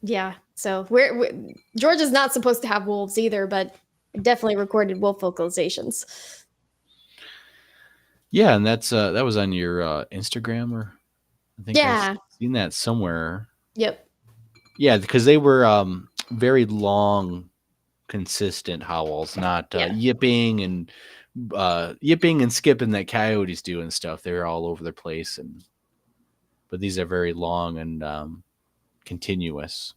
yeah, so Georgia's not supposed to have wolves either, but definitely recorded wolf vocalizations. yeah, and that was on your Instagram, or I think Yeah. I've seen that somewhere. Yep. Yeah, because they were very long, consistent howls, not yipping and skipping that coyotes do and stuff. They're all over the place, but these are very long and continuous.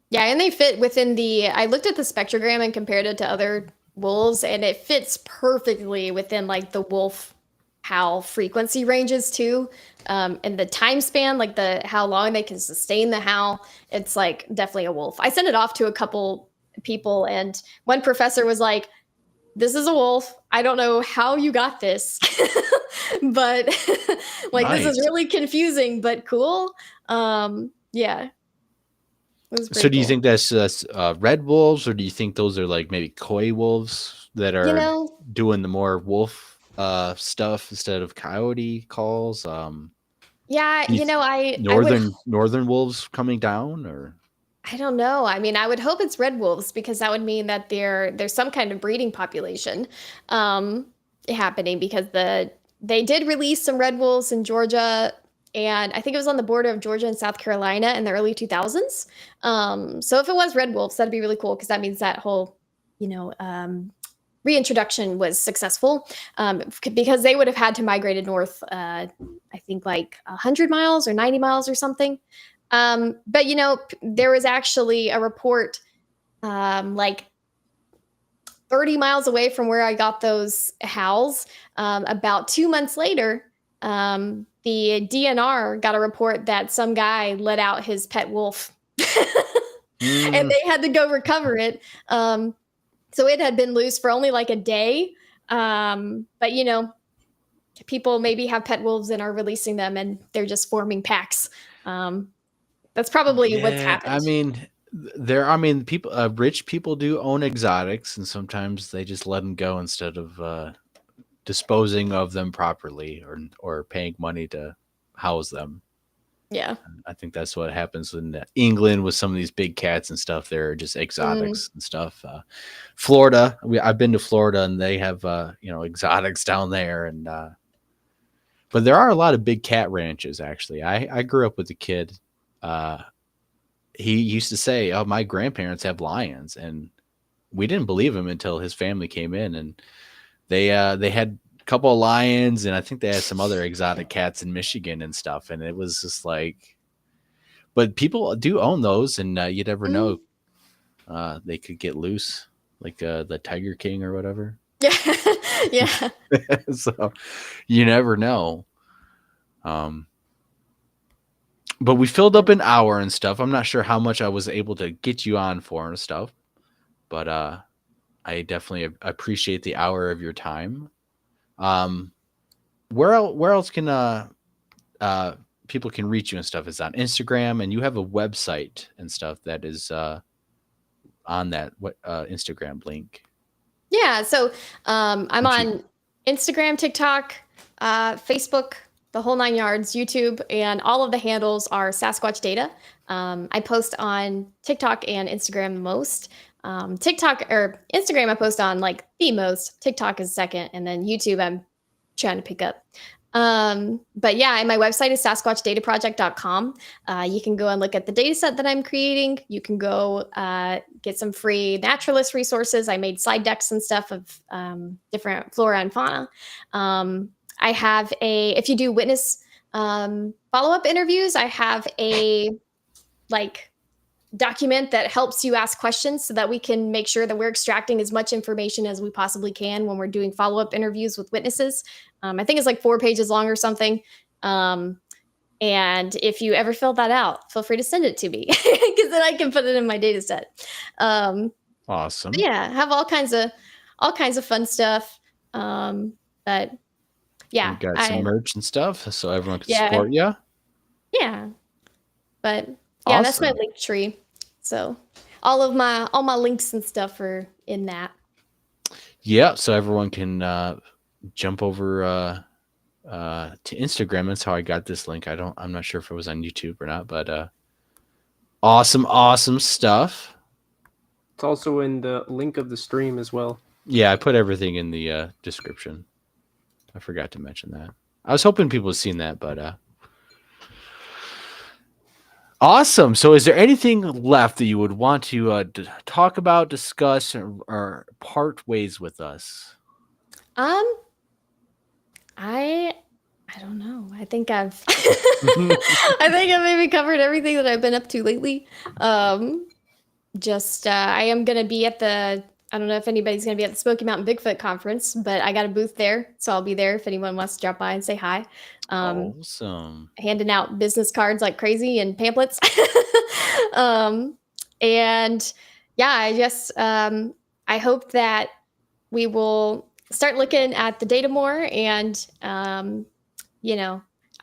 Yeah, and they fit within I looked at the spectrogram and compared it to other wolves, and it fits perfectly within like the wolf howl frequency ranges too. And the time span, like how long they can sustain the howl, it's like definitely a wolf. I sent it off to a couple people, and one professor was like, "This is a wolf. I don't know how you got this." But like, Nice. This is really confusing, but cool. Yeah. So do you cool. think that's red wolves, or do you think those are like maybe coy wolves that are doing the more wolf stuff instead of coyote calls? Yeah, northern wolves coming down, or I don't know. I mean, I would hope it's red wolves because that would mean that there's some kind of breeding population happening, because they did release some red wolves in Georgia, and I think it was on the border of Georgia and South Carolina in the early 2000s. So if it was red wolves, that'd be really cool, because that means that whole, reintroduction was successful, because they would have had to migrate north, I think like 100 miles or 90 miles or something. But there was actually a report like 30 miles away from where I got those howls. About 2 months later, the DNR got a report that some guy let out his pet wolf, and they had to go recover it. So it had been loose for only like a day. But people maybe have pet wolves and are releasing them, and they're just forming packs. That's probably what's Yeah, I happened. mean, people, rich people do own exotics, and sometimes they just let them go instead of disposing of them properly or paying money to house them. Yeah. I think that's what happens in England with some of these big cats and stuff. They're just Mm. exotics and stuff. Florida, I've been to Florida, and they have exotics down there, and but there are a lot of big cat ranches. Actually, I grew up with a kid. He used to say, "Oh, my grandparents have lions," and we didn't believe him until his family came in, and they had a couple of lions, and I think they had some other exotic cats in Michigan and stuff, and it was just like, but people do own those, and you never know, they could get loose, like the Tiger King or whatever. Yeah. Yeah. So you never know. Um, but we filled up an hour and stuff. I'm not sure how much I was able to get you on for and stuff, but I definitely appreciate the hour of your time. Where else can people can reach you and stuff? Is on Instagram, and you have a website and stuff that is on that Instagram link. Yeah. So I'm on Instagram, TikTok, Facebook, the whole 9 yards, YouTube, and all of the handles are Sasquatch Data. I post on TikTok and Instagram the most. TikTok or Instagram, I post on like the most. TikTok is second, and then YouTube, I'm trying to pick up. But yeah, and my website is sasquatchdataproject.com. You can go and look at the data set that I'm creating. You can go get some free naturalist resources. I made slide decks and stuff of different flora and fauna. I have if you do witness follow-up interviews, I have a document that helps you ask questions so that we can make sure that we're extracting as much information as we possibly can when we're doing follow-up interviews with witnesses. I think it's like 4 pages long or something. And if you ever fill that out, feel free to send it to me because then I can put it in my data set. Awesome. Yeah, have all kinds of fun stuff. But yeah, you got some merch and stuff, so everyone can support you. Yeah, but yeah, awesome. That's my link tree. So all my links and stuff are in that. Yeah, so everyone can jump over to Instagram. That's how I got this link. I'm not sure if it was on YouTube or not, but awesome stuff. It's also in the link of the stream as well. Yeah, I put everything in the description. I forgot to mention that. I was hoping people had seen that, but awesome. So is there anything left that you would want to talk about, discuss, or part ways with us? I don't know. I think I've I think I've maybe covered everything that I've been up to lately. I am going to be at I don't know if anybody's going to be at the Smoky Mountain Bigfoot conference, but I got a booth there, so I'll be there if anyone wants to drop by and say hi. Awesome. Handing out business cards like crazy and pamphlets. And yeah, I just I hope that we will start looking at the data more, and I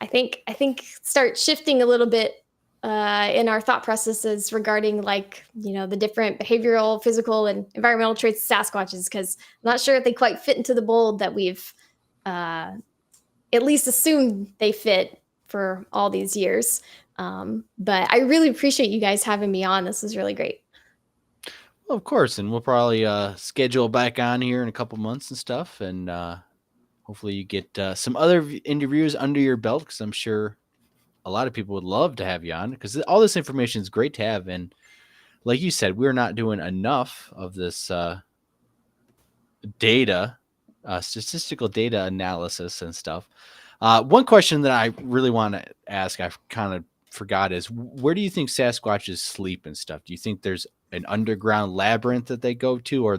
think start shifting a little bit in our thought processes regarding the different behavioral, physical, and environmental traits of Sasquatches, because I'm not sure if they quite fit into the mold that we've at least assumed they fit for all these years. But I really appreciate you guys having me on. This is really great. Well, of course, and we'll probably schedule back on here in a couple months and stuff, and hopefully you get some other interviews under your belt, because I'm sure a lot of people would love to have you on, because all this information is great to have. And like you said, we're not doing enough of this data, statistical data analysis and stuff. One question that I really want to ask, I kind of forgot, is where do you think Sasquatches sleep and stuff? Do you think there's an underground labyrinth that they go to, or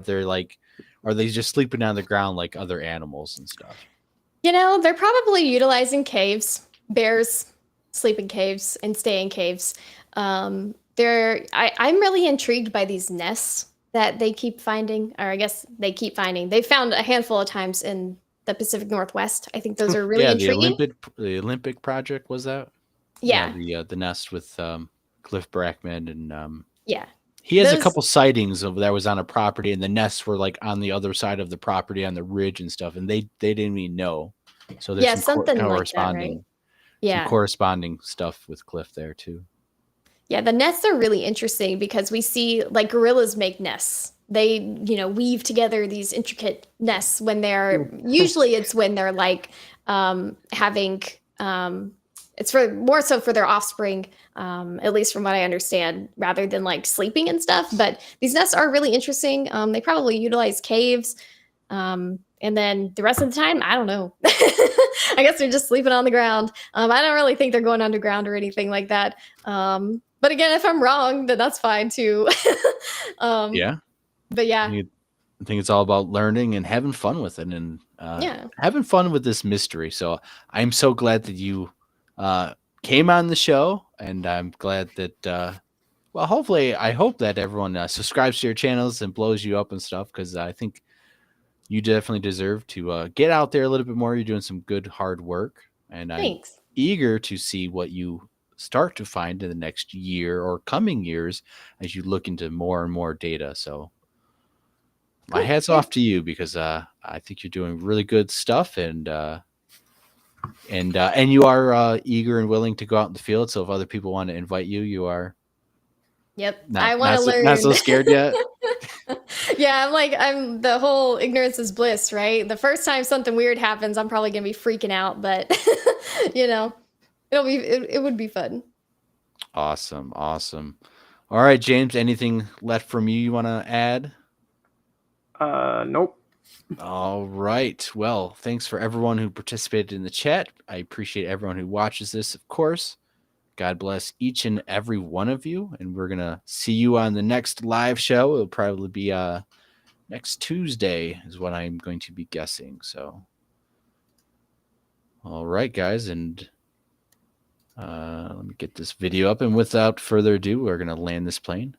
are they just sleeping on the ground like other animals and stuff? They're probably utilizing caves. Bears sleep in caves and stay in caves. I'm really intrigued by these nests that they keep finding, or I guess they keep finding. They found a handful of times in the Pacific Northwest. I think those are really Yeah, intriguing. the Olympic project was that? Yeah. The nest with Cliff Brackman and Yeah. he has a Those, couple sightings of that was on a property, and the nests were like on the other side of the property on the ridge and stuff, and they didn't even know. So there's yeah, some something like that, right? Yeah. corresponding stuff with Cliff there too. Yeah, the nests are really interesting because we see like gorillas make nests. They, weave together these intricate nests when they're usually it's when they're like having it's for more so for their offspring, at least from what I understand, rather than like sleeping and stuff. But these nests are really interesting. They probably utilize caves. And then the rest of the time, I don't know. I guess they're just sleeping on the ground. I don't really think they're going underground or anything like that. But again, if I'm wrong, then that's fine too. Yeah. But yeah, I think it's all about learning and having fun with it, and yeah. having fun with this mystery. So I'm so glad that you came on the show, and I'm glad that well, hopefully, I hope that everyone subscribes to your channels and blows you up and stuff, because I think you definitely deserve to get out there a little bit more. You're doing some good hard work, and I'm Thanks. eager to see what you start to find in the next year or coming years as you look into more and more data. So my Cool. hat's Yeah. off to you, because I think you're doing really good stuff, and you are eager and willing to go out in the field. So if other people want to invite you, you are Yep. not I want to learn. not so scared yet. Yeah, I'm the whole ignorance is bliss, right? The first time something weird happens, I'm probably gonna be freaking out, but it would be fun. Awesome. All right, James, anything left from you want to add? Nope. All right. Well, thanks for everyone who participated in the chat. I appreciate everyone who watches this, of course. God bless each and every one of you. And we're going to see you on the next live show. It'll probably be next Tuesday is what I'm going to be guessing. So, all right, guys. And let me get this video up. And without further ado, we're going to land this plane.